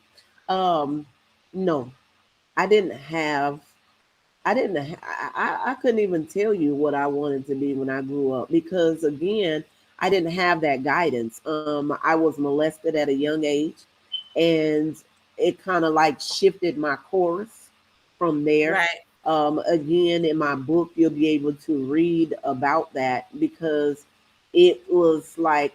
Speaker 2: Um, no, I didn't have. I didn't. I couldn't even tell you what I wanted to be when I grew up because again, I didn't have that guidance. I was molested at a young age, and it kind of like shifted my course from there.
Speaker 1: right,
Speaker 2: Again, in my book, you'll be able to read about that because it was like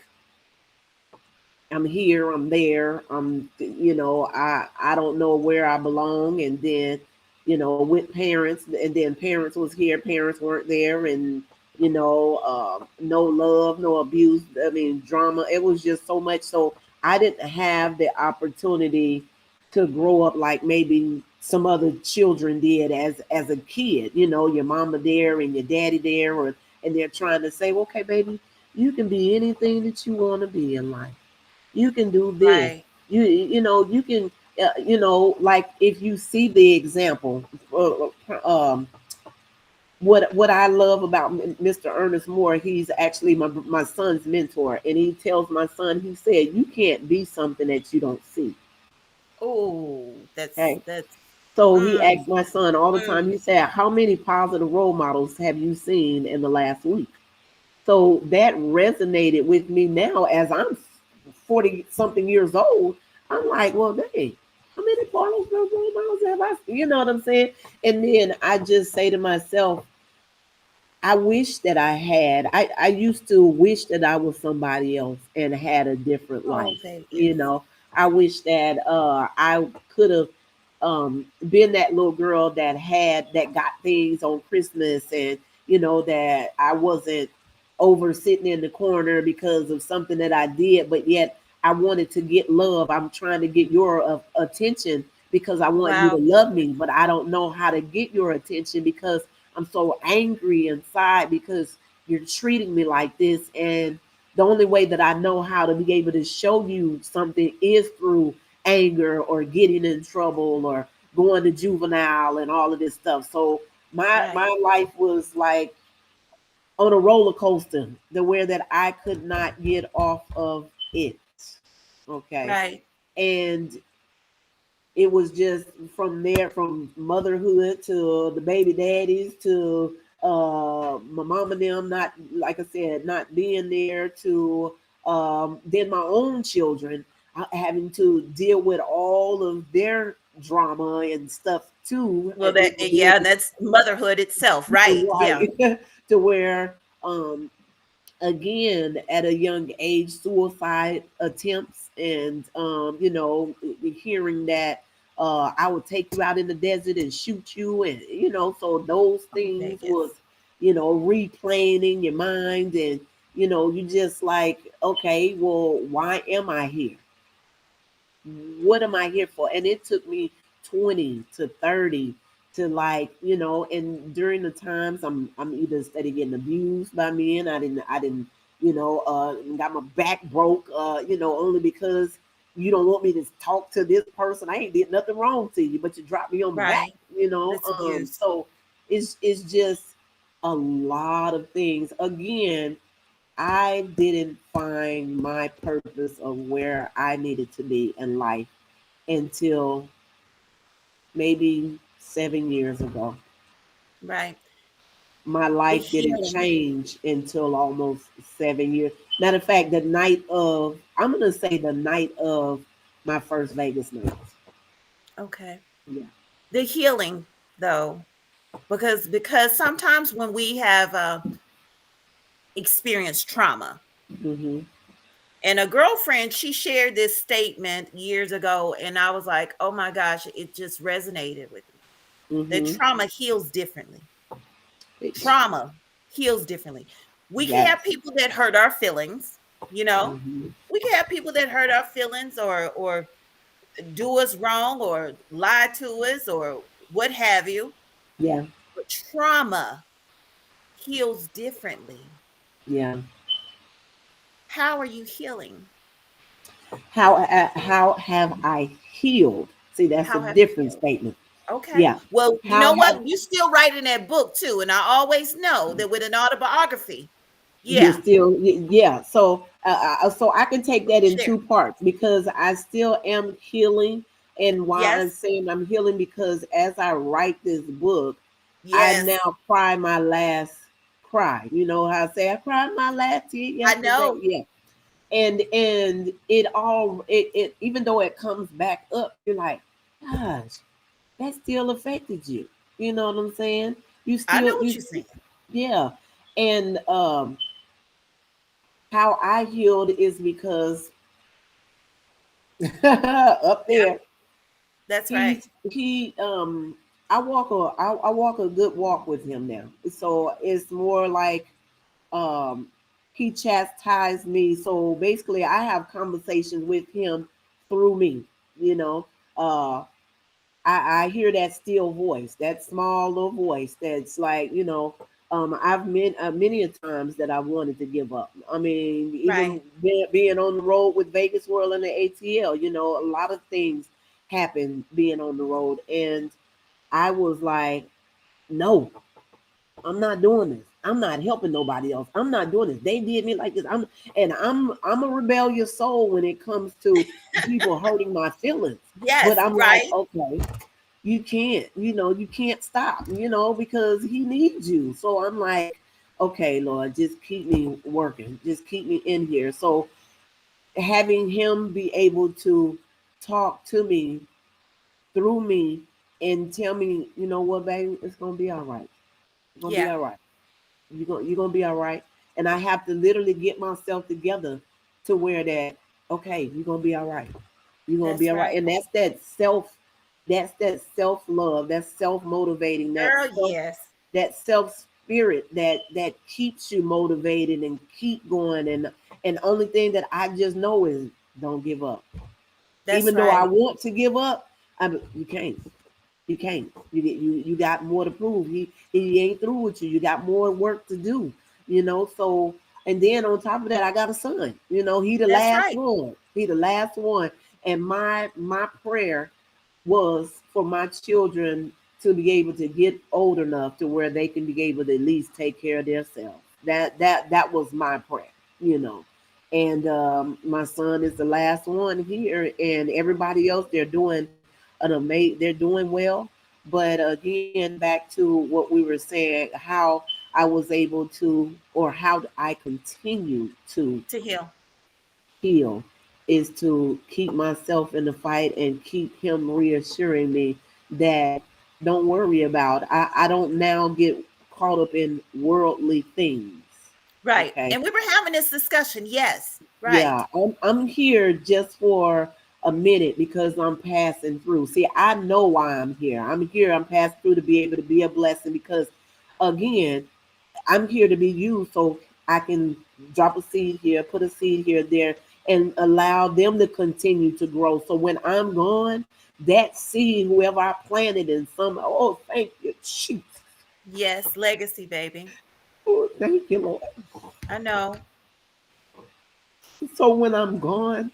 Speaker 2: I'm here, I'm there, I don't know where I belong, and then with parents, and then parents was here, parents weren't there, and no love, no abuse. I mean, drama. It was just so much. So I didn't have the opportunity to grow up like maybe some other children did as a kid. Your mama there and your daddy there, and they're trying to say, okay, baby, you can be anything that you want to be in life. You can do this.
Speaker 1: right.
Speaker 2: You can like if you see the example. What I love about Mr. Ernest Moore, he's actually my son's mentor, and he tells my son, he said, you can't be something that you don't see.
Speaker 1: Oh,
Speaker 2: Okay,
Speaker 1: that's
Speaker 2: So he
Speaker 1: Mm,
Speaker 2: asked my son all the time,
Speaker 1: mm.
Speaker 2: he said, how many positive role models have you seen in the last week? So that resonated with me now as I'm 40 something years old. I'm like, well, dang, how many role models have I seen? You know what I'm saying? And then I just say to myself, I wish that I had. I used to wish that I was somebody else and had a different
Speaker 1: Oh,
Speaker 2: life. You
Speaker 1: Vegas.
Speaker 2: know, I wish that I could have been that little girl that got things on Christmas, and that I wasn't over sitting in the corner because of something that I did, but yet I wanted to get love. I'm trying to get your attention because I want you to
Speaker 1: Wow.
Speaker 2: love me, but I don't know how to get your attention because I'm so angry inside because you're treating me like this. And the only way that I know how to be able to show you something is through anger or getting in trouble or going to juvenile and all of this stuff. So
Speaker 1: Right.
Speaker 2: my life was like on a roller coaster, the where that I could not get off of it. Okay.
Speaker 1: Right.
Speaker 2: And it was just from there, from motherhood to the baby daddies to my mom and them not, like I said, not being there, to then my own children having to deal with all of their drama and stuff too,
Speaker 1: Well, that
Speaker 2: being
Speaker 1: yeah, that's motherhood itself, right? Yeah.
Speaker 2: right to where again at a young age suicide attempts, and hearing that I would take you out in the desert and shoot you, and so those
Speaker 1: Oh,
Speaker 2: things was
Speaker 1: Vegas.
Speaker 2: replaying in your mind, and you just like, okay, well, why am I here? What am I here for? And it took me 20 to 30 to, like, and during the times I'm either steady getting abused by men. I didn't got my back broke, only because you don't want me to talk to this person. I ain't did nothing wrong to you, but you dropped me on my back,
Speaker 1: Right. That's abuse.
Speaker 2: so it's just a lot of things. Again, I didn't find my purpose of where I needed to be in life until maybe 7 years ago.
Speaker 1: Right.
Speaker 2: My
Speaker 1: The
Speaker 2: life didn't
Speaker 1: healing.
Speaker 2: change until almost 7 years. Matter of fact, I'm going to say the night of my first Vegas night.
Speaker 1: Okay.
Speaker 2: Yeah.
Speaker 1: The healing, though, because sometimes when we have experienced trauma,
Speaker 2: Mm-hmm.
Speaker 1: and a girlfriend, she shared this statement years ago, and I was like, oh my gosh, it just resonated with me. That
Speaker 2: Mm-hmm.
Speaker 1: trauma heals differently. Trauma heals differently. We can
Speaker 2: Yes.
Speaker 1: have people that hurt our feelings, you know.
Speaker 2: Mm-hmm.
Speaker 1: We can have people that hurt our feelings or do us wrong or lie to us or what have you.
Speaker 2: Yeah.
Speaker 1: But trauma heals differently.
Speaker 2: Yeah.
Speaker 1: How are you healing?
Speaker 2: How have I healed? See, that's a
Speaker 1: How have you
Speaker 2: different
Speaker 1: healed?
Speaker 2: statement.
Speaker 1: Okay.
Speaker 2: Yeah.
Speaker 1: Well, you
Speaker 2: How
Speaker 1: know
Speaker 2: have
Speaker 1: what? You still writing that book too. And I always know that with an autobiography,
Speaker 2: you're
Speaker 1: yeah,
Speaker 2: still, yeah, so I can take that in
Speaker 1: share.
Speaker 2: two parts because I still am healing. And why I'm
Speaker 1: Yes.
Speaker 2: saying I'm healing, because as I write this book, I
Speaker 1: Yes.
Speaker 2: now cry my last cry. You know how I say I cried my last tear
Speaker 1: I
Speaker 2: yesterday?
Speaker 1: know.
Speaker 2: Yeah. And it even though it comes back up, you're like, gosh, that still affected you. You know what I'm saying? You
Speaker 1: I know
Speaker 2: still
Speaker 1: what
Speaker 2: you
Speaker 1: you're saying.
Speaker 2: Yeah. And how I healed is because up
Speaker 1: Yeah,
Speaker 2: there,
Speaker 1: that's right.
Speaker 2: he I walk a good walk with him now. So it's more like um he chastised me. So basically I have conversations with him through me, you know. Uh I hear that still voice, that small little voice that's like, I've many a times that I wanted to give up. I mean, even
Speaker 1: Right.
Speaker 2: being on the road with Vegas World and the ATL, a lot of things happen being on the road. And I was like, no, I'm not doing this. I'm not helping nobody else. I'm not doing this. They did me like this. I'm a rebellious soul when it comes to people hurting my feelings. But
Speaker 1: Yes,
Speaker 2: I'm like,
Speaker 1: right.
Speaker 2: okay. you can't stop, because he needs you. So I'm like, okay, Lord, just keep me working, just keep me in here. So having him be able to talk to me through me and tell me, you know what, baby, it's gonna be all right. It's gonna be
Speaker 1: Yeah,
Speaker 2: all right. You're gonna be all right. And I have to literally get myself together to where that, okay, you're gonna be all right. You're gonna be
Speaker 1: that's
Speaker 2: all right.
Speaker 1: right.
Speaker 2: And that's that self love, that's self motivating,
Speaker 1: Girl, yes.
Speaker 2: that self spirit that keeps you motivated and keep going. And only thing that I just know is don't give up.
Speaker 1: That's
Speaker 2: Even though I
Speaker 1: right.
Speaker 2: want to give up, you can't. You can't. You got more to prove. He ain't through with you. You got more work to do. So, and then on top of that, I got a son. He the
Speaker 1: That's
Speaker 2: last
Speaker 1: right.
Speaker 2: one. He the last one. And my prayer was for my children to be able to get old enough to where they can be able to at least take care of themselves. That was my prayer. You know. And my son is the last one here, and everybody else they're doing well. But again, back to what we were saying, how I was able to, or how I continue to
Speaker 1: To heal.
Speaker 2: heal, is to keep myself in the fight and keep him reassuring me that don't worry about. I don't now get caught up in worldly things.
Speaker 1: Right.
Speaker 2: Okay.
Speaker 1: And we were having this discussion. Yes. Right.
Speaker 2: Yeah, I'm here just for a minute because I'm passing through. See, I know why I'm here. I'm here. I'm passing through to be able to be a blessing because, again, I'm here to be used so I can drop a seed here, put a seed here, there, and allow them to continue to grow. So when I'm gone, that seed, whoever I planted in some, oh, thank you, Jesus.
Speaker 1: Yes. Legacy, baby.
Speaker 2: Oh, thank you, Lord.
Speaker 1: I know.
Speaker 2: So when I'm gone,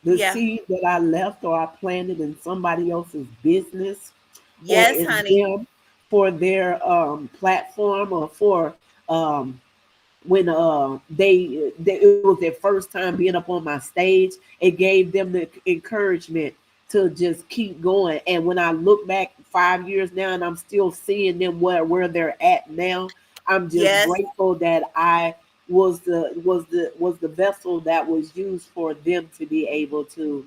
Speaker 2: the
Speaker 1: Yeah.
Speaker 2: seed that I left or I planted in somebody else's business or
Speaker 1: Yes,
Speaker 2: in
Speaker 1: honey.
Speaker 2: them for their platform or for um, when it was their first time being up on my stage, it gave them the encouragement to just keep going. And when I look back 5 years now and I'm still seeing them where they're at now, I'm just
Speaker 1: Yes.
Speaker 2: grateful that I was the vessel that was used for them to be able to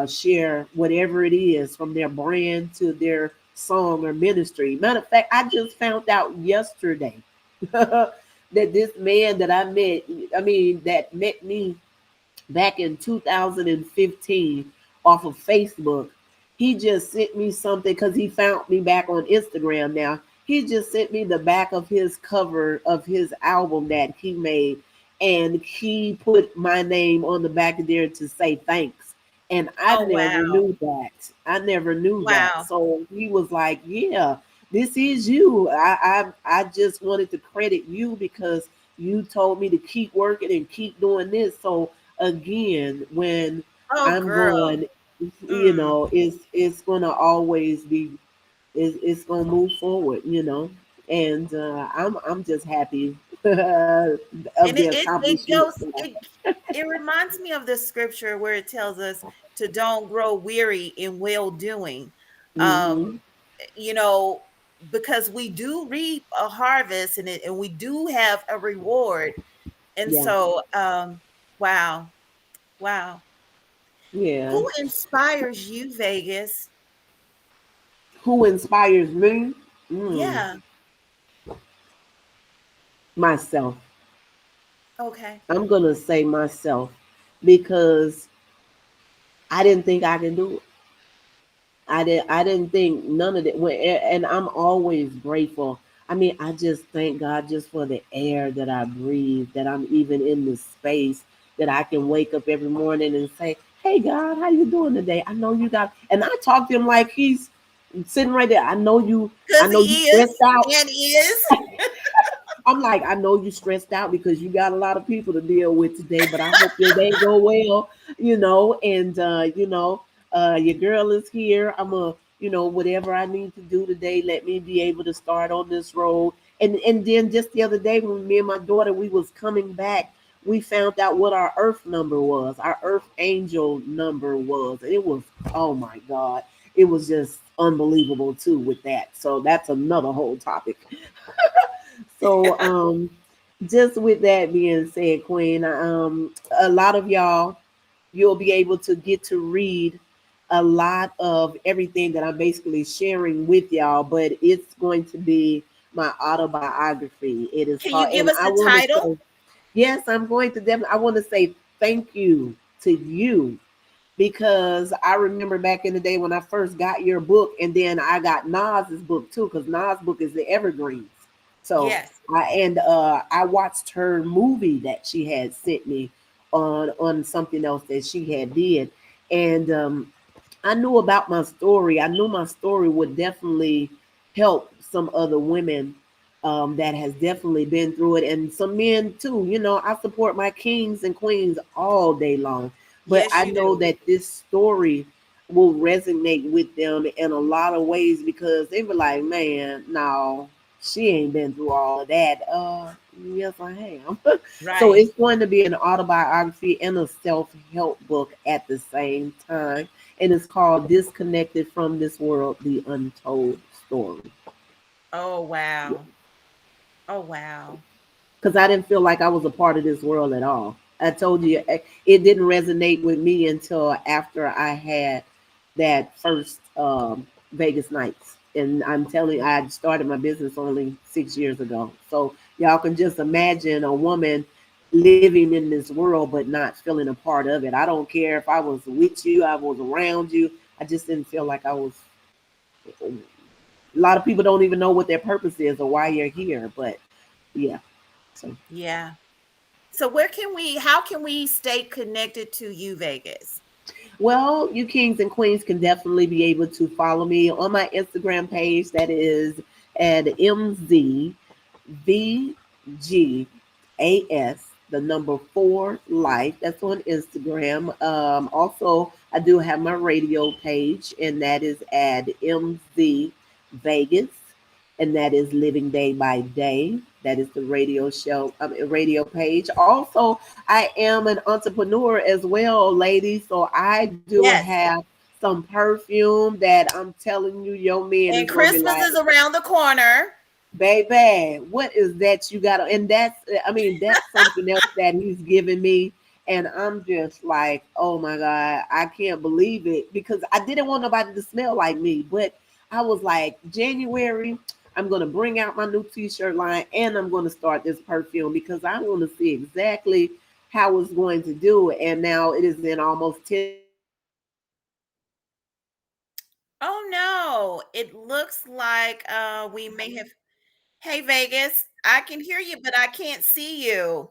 Speaker 2: share whatever it is, from their brand to their song or ministry. Matter of fact, I just found out yesterday that this man that that met me back in 2015 off of Facebook, he just sent me something because he found me back on Instagram now. He just sent me the back of his cover of his album that he made, and he put my name on the back of there to say thanks. And I
Speaker 1: Oh,
Speaker 2: never
Speaker 1: wow.
Speaker 2: knew that. I never knew that.
Speaker 1: Wow.
Speaker 2: So he was like, "Yeah, this is you. I just wanted to credit you because you told me to keep working and keep doing this." So again, when
Speaker 1: Oh,
Speaker 2: I'm
Speaker 1: girl.
Speaker 2: going,
Speaker 1: Mm.
Speaker 2: it's gonna always be, it's gonna move forward, and I'm just happy of
Speaker 1: And
Speaker 2: the
Speaker 1: it
Speaker 2: accomplishments
Speaker 1: goes
Speaker 2: that I have.
Speaker 1: it reminds me of the scripture where it tells us to don't grow weary in well doing. Um,
Speaker 2: Mm-hmm.
Speaker 1: you know, because we do reap a harvest, and we do have a reward. And
Speaker 2: Yeah,
Speaker 1: so, wow, wow.
Speaker 2: yeah.
Speaker 1: Who inspires you, Vegas?
Speaker 2: Who inspires me? Mm,
Speaker 1: Yeah.
Speaker 2: myself.
Speaker 1: Okay.
Speaker 2: I'm gonna say myself because I didn't think I can do it. I didn't think none of that. And I'm always grateful. I mean, I just thank God just for the air that I breathe, that I'm even in this space, that I can wake up every morning and say, "Hey God, how you doing today? I know you got," and I talk to him like he's sitting right there. I
Speaker 1: Because
Speaker 2: know you
Speaker 1: he is
Speaker 2: stressed out.
Speaker 1: and is.
Speaker 2: I'm like, I know you stressed out because you got a lot of people to deal with today, but I hope your day go well, and your girl is here. Whatever I need to do today, let me be able to start on this road. And then just the other day when me and my daughter we was coming back, we found out what our earth number was, our earth angel number was. And it was, oh my God. It was just unbelievable too with that. So that's another whole topic. So just with that being said, Queen, a lot of y'all, you'll be able to get to read a lot of everything that I'm basically sharing with y'all, but it's going to be my autobiography. It is
Speaker 1: Can you
Speaker 2: called,
Speaker 1: give
Speaker 2: and
Speaker 1: us
Speaker 2: I
Speaker 1: the
Speaker 2: want to
Speaker 1: title?
Speaker 2: say, yes, I'm going to definitely, I want to say thank you to you because I remember back in the day when I first got your book, and then I got Nas's book too, because Nas' book is the Evergreens. So
Speaker 1: Yes.
Speaker 2: I watched her movie that she had sent me on something else that she had did, and I knew about my story. I knew my story would definitely help some other women that has definitely been through it, and some men too. You know, I support my kings and queens all day long, but
Speaker 1: Yes,
Speaker 2: I
Speaker 1: you
Speaker 2: know
Speaker 1: do.
Speaker 2: that this story will resonate with them in a lot of ways because they were like, "Man, no, she ain't been through all of that." Yes, I am. So
Speaker 1: Right.
Speaker 2: it's going to be an autobiography and a self-help book at the same time, and it's called Disconnected from This World, The Untold Story.
Speaker 1: Oh, wow. Oh, wow.
Speaker 2: Because I didn't feel like I was a part of this world at all. I told you it didn't resonate with me until after I had that first Vegas nights. And I'm telling you, I started my business only 6 years ago. So y'all can just imagine a woman living in this world but not feeling a part of it. I don't care if I was with you, I was around you. I just didn't feel like I was. A lot of people don't even know what their purpose is or why you're here. But yeah, so.
Speaker 1: Yeah. So how can we stay connected to you, Vegas?
Speaker 2: Well, you kings and queens can definitely be able to follow me on my Instagram page. That is at MZVGAS, the number 4 life. That's on Instagram. Also, I do have my radio page, and that is at MZ Vegas, and that is Living Day by Day. That is the radio show, radio page. Also, I am an entrepreneur as well, ladies. So I do
Speaker 1: Yes.
Speaker 2: have some perfume that I'm telling you, your man
Speaker 1: And
Speaker 2: is gonna be
Speaker 1: Christmas
Speaker 2: like,
Speaker 1: is around the corner.
Speaker 2: baby, what is that you got? And that's, I mean, that's something else that he's giving me. And I'm just like, oh my God, I can't believe it because I didn't want nobody to smell like me. But I was like, January, I'm going to bring out my new t shirt line and I'm going to start this perfume because I want to see exactly how it's going to do. And now it is in almost 10 stores.
Speaker 1: Oh no. It looks like we may have Hey Vegas, I can hear you, but I can't see you.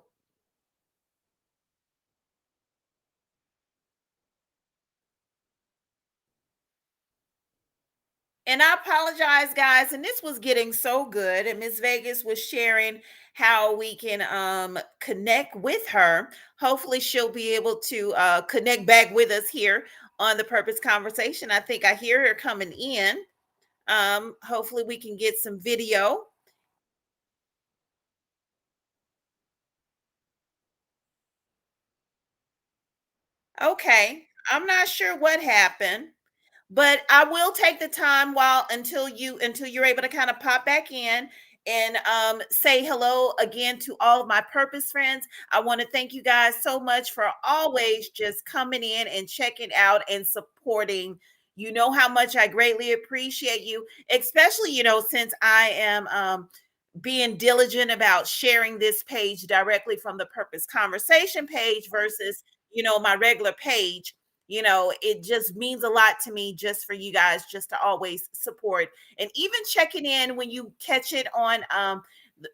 Speaker 1: And I apologize, guys. And this was getting so good. And Miss Vegas was sharing how we can connect with her. Hopefully, she'll be able to connect back with us here on the Purpose Conversation. I think I hear her coming in. Hopefully, we can get some video. Okay. I'm not sure what happened. But I will take the time while until you're able to kind of pop back in and say hello again to all of my purpose friends. I want to thank you guys so much for always just coming in and checking out and supporting. You know how much I greatly appreciate you, especially since I am being diligent about sharing this page directly from the Purpose Conversation page versus my regular page. It just means a lot to me just for you guys just to always support and even checking in when you catch it on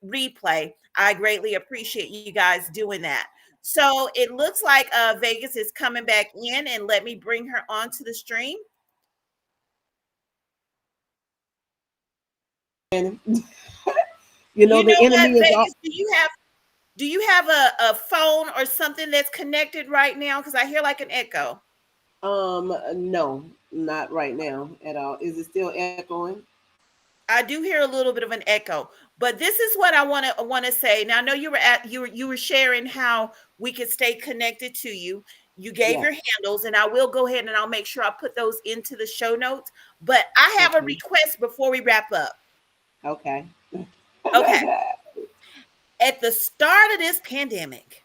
Speaker 1: replay. I greatly appreciate you guys doing that. So it looks like Vegas is coming back in, and let me bring her onto the stream.
Speaker 2: And
Speaker 1: You
Speaker 2: the
Speaker 1: know what,
Speaker 2: enemy is all.
Speaker 1: Vegas, do you have a phone or something that's connected right now? Because I hear like an echo.
Speaker 2: No, not right now at all. Is it still echoing?
Speaker 1: I do hear a little bit of an echo, but this is what I want to say. Now I know you were sharing how we could stay connected to you. You gave
Speaker 2: Yeah.
Speaker 1: your handles, and I will go ahead and I'll make sure I put those into the show notes. But I have a
Speaker 2: Okay.
Speaker 1: request before we wrap up.
Speaker 2: Okay.
Speaker 1: Okay. At the start of this pandemic,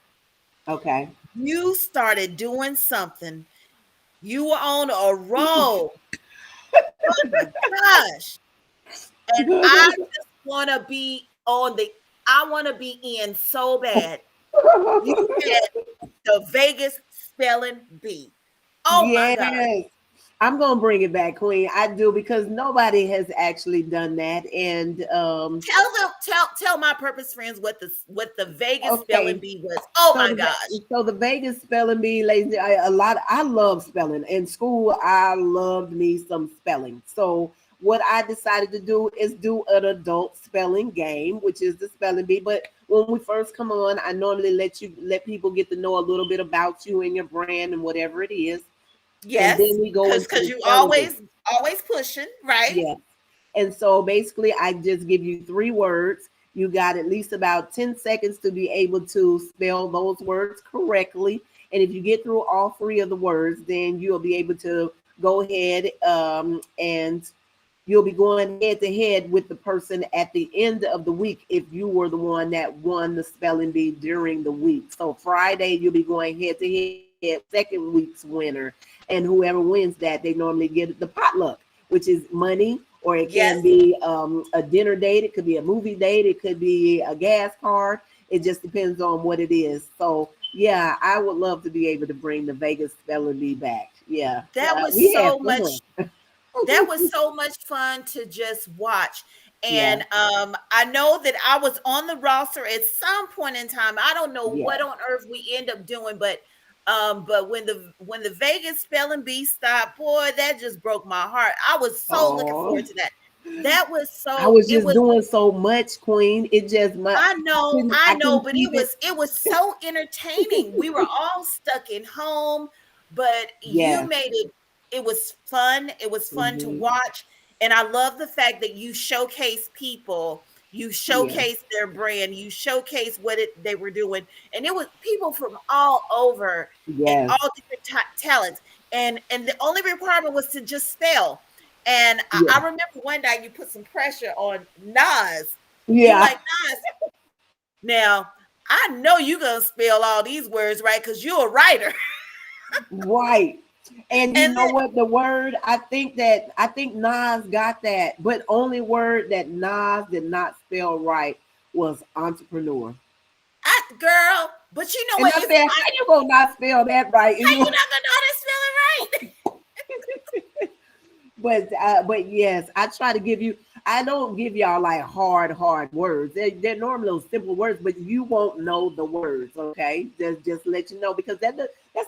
Speaker 2: Okay.
Speaker 1: you started doing something. You were on a roll. Oh my gosh. And I just want to be on the, I want to be in so bad. You had the Vegas spelling bee. Oh my God.
Speaker 2: Yes. I'm gonna bring it back, Queen. I do because nobody has actually done that. And
Speaker 1: Tell my purpose friends what the Vegas spelling
Speaker 2: okay.
Speaker 1: bee was. Oh
Speaker 2: So
Speaker 1: my
Speaker 2: the
Speaker 1: gosh.
Speaker 2: so the Vegas spelling bee, ladies, a lot. I love spelling. In school, I loved me some spelling. So what I decided to do is do an adult spelling game, which is the spelling bee. But when we first come on, I normally let people get to know a little bit about you and your brand and whatever it is, and
Speaker 1: Yes,
Speaker 2: then we go into
Speaker 1: because
Speaker 2: the
Speaker 1: you
Speaker 2: spelling bee.
Speaker 1: always pushing, right?
Speaker 2: Yeah. And so basically, I just give you three words. You got at least about 10 seconds to be able to spell those words correctly. And if you get through all three of the words, then you'll be able to go ahead and you'll be going head to head with the person at the end of the week if you were the one that won the spelling bee during the week. So Friday, you'll be going head to head with second week's winner. And whoever wins that, they normally get the potluck, which is money, or it
Speaker 1: Yes,
Speaker 2: can be a dinner date. It could be a movie date. It could be a gas card. It just depends on what it is. So yeah, I would love to be able to bring the Vegas spelling bee back. Yeah,
Speaker 1: that was
Speaker 2: we had
Speaker 1: so
Speaker 2: fun.
Speaker 1: much that was so much fun to just watch.
Speaker 2: Yeah,
Speaker 1: And I know that I was on the roster at some point in time. I don't know
Speaker 2: yeah.
Speaker 1: what on earth we end up doing, but when the Vegas spelling bee stopped, boy, that just broke my heart. I was so looking
Speaker 2: Oh,
Speaker 1: forward to that. That was
Speaker 2: I
Speaker 1: so
Speaker 2: was
Speaker 1: it
Speaker 2: just
Speaker 1: was
Speaker 2: doing so much, Queen. It just my
Speaker 1: I
Speaker 2: I
Speaker 1: know,
Speaker 2: couldn't
Speaker 1: but
Speaker 2: keep it.
Speaker 1: it was so entertaining. We were all stuck in home, but you
Speaker 2: Yeah.
Speaker 1: made it it was fun. It was fun to
Speaker 2: Hmm.
Speaker 1: watch. And I love the fact that you showcase people, you
Speaker 2: Yeah.
Speaker 1: showcase their brand, you showcase what they were doing. And it was people from all over and
Speaker 2: Yes.
Speaker 1: all different talents. And the only requirement was to just spell. And I
Speaker 2: Yeah.
Speaker 1: remember one day you put some pressure on Nas. You
Speaker 2: Yeah.
Speaker 1: like Nas, now, I know you're gonna spell all these words right because you're a writer.
Speaker 2: Right. And you
Speaker 1: And
Speaker 2: know what? The word I think Nas got that, but only word that Nas did not spell right was entrepreneur.
Speaker 1: girl, but you know
Speaker 2: And
Speaker 1: what?
Speaker 2: I
Speaker 1: It's
Speaker 2: said, how you gonna not spell that right? And
Speaker 1: how you
Speaker 2: you
Speaker 1: not gonna know how to spell it right?
Speaker 2: but yes, I try to give you. I don't give y'all like hard words. They're normally those simple words, but you won't know the words. Okay, just let you know because that's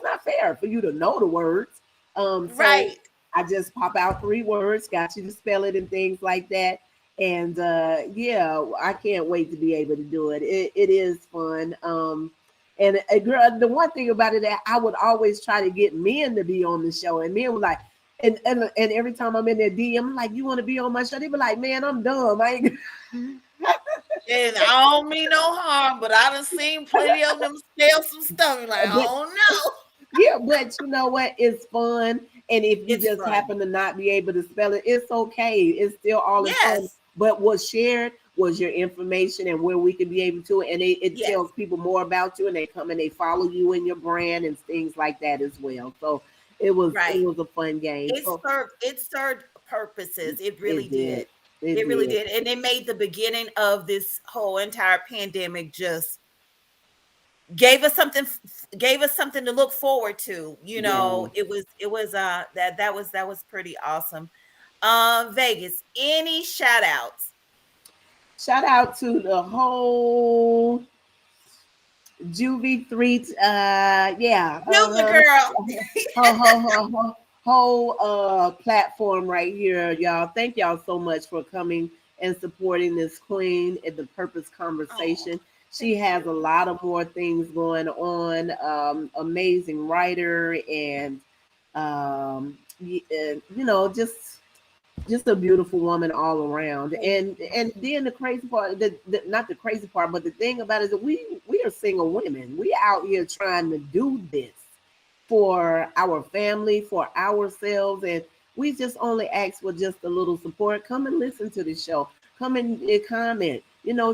Speaker 2: not fair for you to know the words. So
Speaker 1: Right,
Speaker 2: I just pop out three words, got you to spell it and things like that. And yeah, I can't wait to be able to do it. It is fun. And girl, the one thing about it that I would always try to get men to be on the show, and men were like, and every time I'm in their DM, I'm like, you want to be on my show? They be like, man, I'm dumb. I ain't.
Speaker 1: and I don't mean no harm, but I done seen plenty of them spell some stuff. You're like,
Speaker 2: But
Speaker 1: oh no,
Speaker 2: yeah, but you know what? It's fun, and if you
Speaker 1: it's
Speaker 2: just
Speaker 1: fun.
Speaker 2: happen to not be able to spell it, it's okay. It's still all in fun.
Speaker 1: Yes,
Speaker 2: But what shared was your information and where we can be able to, and it
Speaker 1: yes,
Speaker 2: tells people more about you, and they come and they follow you in your brand and things like that as well. So it
Speaker 1: right.
Speaker 2: was a fun game. So
Speaker 1: It served purposes. It really
Speaker 2: it did.
Speaker 1: did.
Speaker 2: It
Speaker 1: It really
Speaker 2: did.
Speaker 1: did. And it made the beginning of this whole entire pandemic just gave us something to look forward to. You know,
Speaker 2: Yeah.
Speaker 1: it was that was pretty awesome. Vegas, any shout outs?
Speaker 2: Shout out to the whole Juvie three. Yeah.
Speaker 1: You the girl.
Speaker 2: Whole platform right here, y'all. Thank y'all so much for coming and supporting this queen in the purpose
Speaker 1: Oh,
Speaker 2: conversation. She
Speaker 1: thank
Speaker 2: has
Speaker 1: you.
Speaker 2: a lot of more things going on. Amazing writer and you know, just a beautiful woman all around.
Speaker 1: Thank
Speaker 2: And then the crazy part, not the crazy part, but the thing about it is that we are single women. We out here trying to do this. for our family, for ourselves, and we just only ask for just a little support. Come and listen to the show. Come and comment.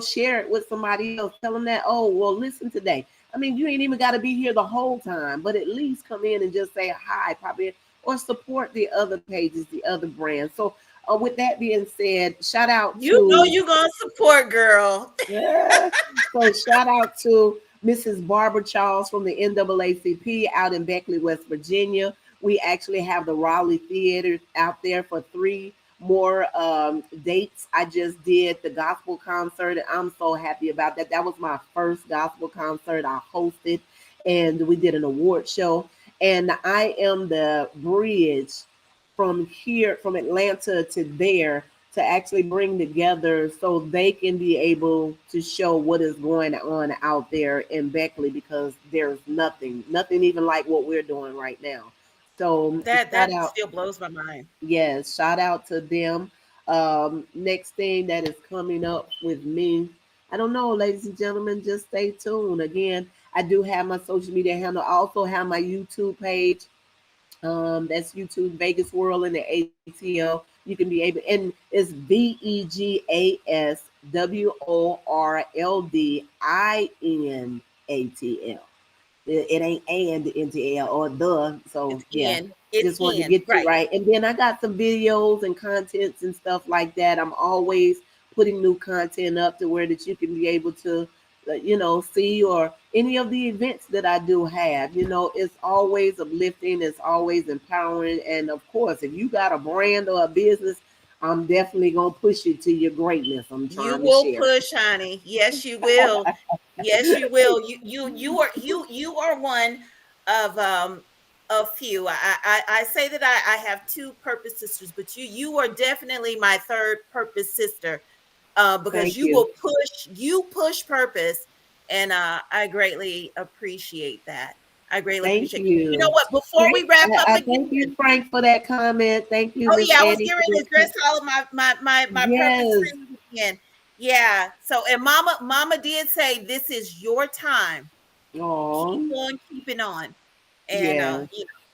Speaker 2: Share it with somebody else. Tell them that, oh, well, listen today. I mean, you ain't even got to be here the whole time, but at least come in and just say hi, probably, or support the other pages, the other brands. So, with that being said, shout out
Speaker 1: You know
Speaker 2: to
Speaker 1: you gonna support, girl.
Speaker 2: yeah. So shout out to Mrs. Barbara Charles from the NAACP out in Beckley, West Virginia. We actually have the Raleigh Theater out there for 3 more dates. I just did the gospel concert, and I'm so happy about that. That was my first gospel concert I hosted, and we did an award show. And I am the bridge from here, from Atlanta to there, to actually bring together so they can be able to show what is going on out there in Beckley, because there's nothing even like what we're doing right now. So
Speaker 1: That
Speaker 2: shout out,
Speaker 1: still blows my mind.
Speaker 2: yes, shout out to them. Next thing that is coming up with me, I don't know, ladies and gentlemen, just stay tuned. Again, I do have my social media handle. I also have my YouTube page. That's YouTube Vegas World in the ATL. You can be able, and it's VEGASWORLDINATL. It ain't and NTL or the. So
Speaker 1: It's
Speaker 2: yeah,
Speaker 1: in. It's
Speaker 2: just wanted to
Speaker 1: in.
Speaker 2: get you
Speaker 1: Right.
Speaker 2: right. And then I got some videos and contents and stuff like that. I'm always putting new content up to where that you can be able to, see, or any of the events that I do have. It's always uplifting. It's always empowering. And of course, if you got a brand or a business, I'm definitely gonna push you to your greatness. I'm
Speaker 1: You
Speaker 2: trying to
Speaker 1: will
Speaker 2: share.
Speaker 1: push, honey. Yes, you will. Yes, you will. You are one of a few. I say that I have two purpose sisters, but you are definitely my third purpose sister. Because
Speaker 2: Thank you.
Speaker 1: you push purpose, and I greatly appreciate that. I greatly
Speaker 2: Thank
Speaker 1: appreciate. You know
Speaker 2: you.
Speaker 1: what? Before we
Speaker 2: Frank,
Speaker 1: wrap up
Speaker 2: I thank you,
Speaker 1: again,
Speaker 2: Frank, for that comment. Thank you,
Speaker 1: oh
Speaker 2: Miss
Speaker 1: yeah, I was
Speaker 2: Annie,
Speaker 1: getting
Speaker 2: for
Speaker 1: ready to
Speaker 2: this.
Speaker 1: address all of my purpose
Speaker 2: Yes.
Speaker 1: friends again. Yeah. So, and Mama did say this is your time. Keep
Speaker 2: Oh,
Speaker 1: on keeping on, and
Speaker 2: yeah.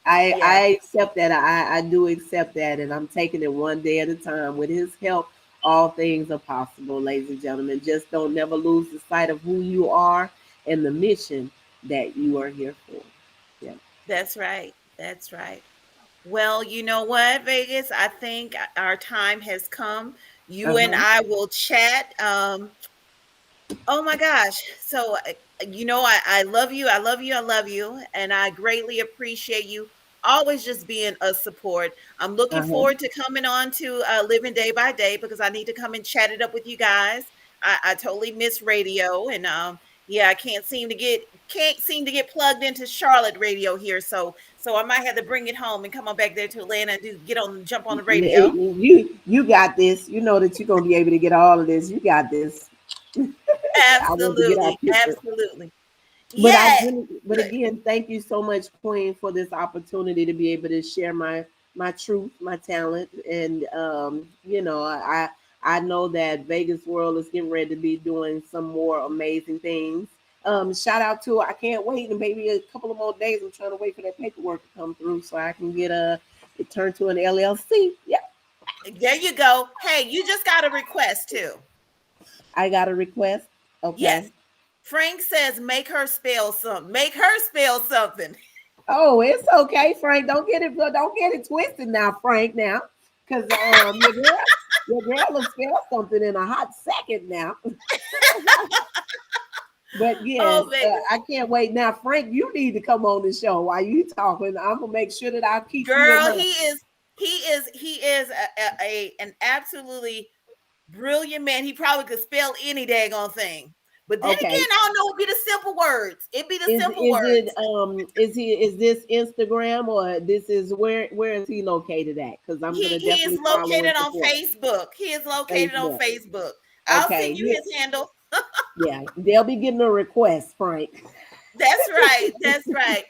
Speaker 2: I
Speaker 1: yeah,
Speaker 2: accept that. I do accept that, and I'm taking it one day at a time. With his help, all things are possible, ladies and gentlemen. Just don't never lose the sight of who you are and the mission that you are here for. Yeah.
Speaker 1: that's right. That's right. Well, you know what, Vegas? I think our time has come. You and
Speaker 2: Uh-huh.
Speaker 1: I will chat. Oh my gosh. So, I love you. I love you. I love you. And I greatly appreciate you always just being a support. I'm looking
Speaker 2: Uh-huh.
Speaker 1: forward to coming on to Living Day by Day, because I need to come and chat it up with you guys. I totally miss radio. And yeah, I can't seem to get plugged into Charlotte radio here. So I might have to bring it home and come on back there to Atlanta and jump on the radio.
Speaker 2: You got this. You know that you're gonna be able to get all of this. You got this. I want to get our
Speaker 1: Absolutely.
Speaker 2: picture.
Speaker 1: Absolutely.
Speaker 2: But I
Speaker 1: Yeah.
Speaker 2: really, but again, thank you so much, Queen, for this opportunity to be able to share my truth, my talent, and I know that Vegas World is getting ready to be doing some more amazing things. Shout out to, I can't wait, and maybe a couple of more days. I'm trying to wait for that paperwork to come through so I can get it turned to an LLC. Yeah,
Speaker 1: There you go. Hey, you just got a request too.
Speaker 2: I got a request. Okay.
Speaker 1: Yes. Frank says make her spell something. Make her spell something.
Speaker 2: Oh, it's okay, Frank. Don't get it twisted now, Frank. Now, because your girl will spell something in a hot second now. But yes,
Speaker 1: Oh, Vegas.
Speaker 2: I can't wait. Now, Frank, you need to come on the show while you talking. I'm gonna make sure that I keep you in
Speaker 1: Girl,
Speaker 2: my.
Speaker 1: he is an absolutely brilliant man. He probably could spell any daggone thing. But then again,
Speaker 2: Okay.
Speaker 1: I don't know, it'd be the simple words. It'd be the
Speaker 2: Is
Speaker 1: simple
Speaker 2: is it
Speaker 1: words.
Speaker 2: is this Instagram, or this is where is he located at? Because I'm
Speaker 1: He
Speaker 2: gonna
Speaker 1: he is
Speaker 2: definitely follow and
Speaker 1: located on
Speaker 2: support.
Speaker 1: Facebook. He is located on
Speaker 2: Facebook.
Speaker 1: Facebook. I'll
Speaker 2: Okay.
Speaker 1: send you his handle.
Speaker 2: Yeah. They'll be getting a request, Frank.
Speaker 1: That's right. That's right.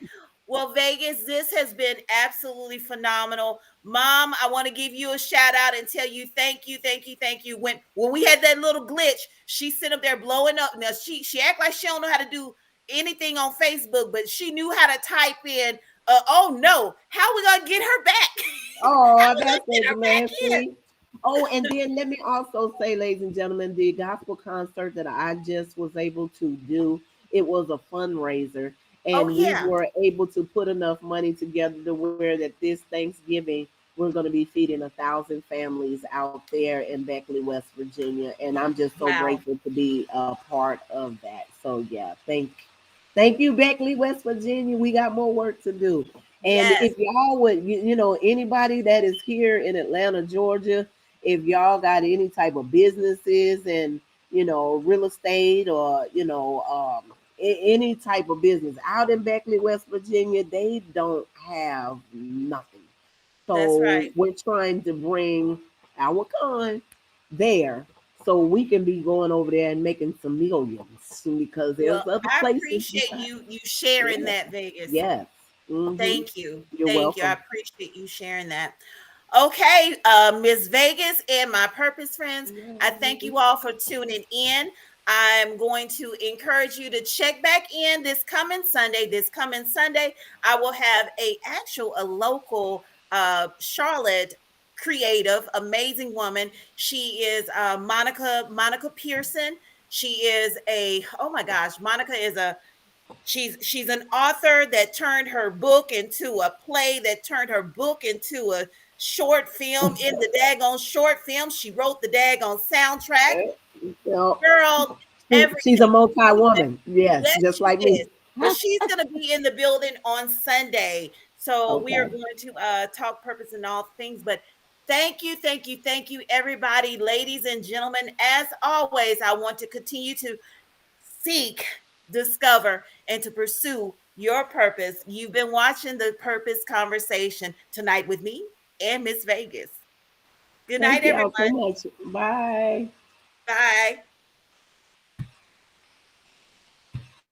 Speaker 1: Well, Vegas, this has been absolutely phenomenal. Mom, I want to give you a shout out and tell you thank you, thank you, thank you. When we had that little glitch, she sit up there blowing up. Now she act like she don't know how to do anything on Facebook, but she knew how to type in Oh no, how we gonna get her back? How
Speaker 2: Oh,
Speaker 1: we
Speaker 2: that's
Speaker 1: gonna get her back here?
Speaker 2: interesting. Oh, and then let me also say, ladies and gentlemen, the gospel concert that I just was able to do, it was a fundraiser,
Speaker 1: Oh
Speaker 2: and we
Speaker 1: yeah,
Speaker 2: were able to put enough money together to where that this Thanksgiving we're going to be feeding 1,000 families out there in Beckley, West Virginia, and I'm just so
Speaker 1: wow.
Speaker 2: grateful to be a part of that. So yeah, thank you, Beckley, West Virginia. We got more work to do. And
Speaker 1: Yes,
Speaker 2: if y'all would, anybody that is here in Atlanta, Georgia, if y'all got any type of businesses and, real estate or, any type of business out in Beckley, West Virginia, they don't have nothing.
Speaker 1: that's
Speaker 2: So
Speaker 1: right.
Speaker 2: we're trying to bring our con there so we can be going over there and making some millions because
Speaker 1: Well,
Speaker 2: there's other
Speaker 1: I
Speaker 2: places
Speaker 1: appreciate
Speaker 2: besides.
Speaker 1: you sharing
Speaker 2: Yes.
Speaker 1: that, Vegas.
Speaker 2: Yes. Mm-hmm.
Speaker 1: Thank you.
Speaker 2: You're
Speaker 1: Thank you. I
Speaker 2: welcome.
Speaker 1: appreciate you sharing that. Okay, Miss Vegas and my purpose friends, I thank you all for tuning in. I'm going to encourage you to check back in this coming Sunday. This coming Sunday, I will have a local Charlotte creative, amazing woman. She is Monica Pearson. She is a oh my gosh, Monica is a she's an author that turned her book into a play, that turned her book into a short film. In the daggone short film, she wrote the daggone soundtrack.
Speaker 2: You know,
Speaker 1: Girl,
Speaker 2: she's a
Speaker 1: everything.
Speaker 2: multi woman. Yes,
Speaker 1: Yes,
Speaker 2: just
Speaker 1: she
Speaker 2: like me.
Speaker 1: is. But she's going to be in the building on Sunday. So we are
Speaker 2: Okay.
Speaker 1: going to talk purpose and all things. But thank you, everybody, ladies and gentlemen. As always, I want to continue to seek, discover, and to pursue your purpose. You've been watching the Purpose Conversation tonight with me and Miss Vegas. Good night,
Speaker 2: Thank y'all so
Speaker 1: everyone.
Speaker 2: much. Bye.
Speaker 1: Bye.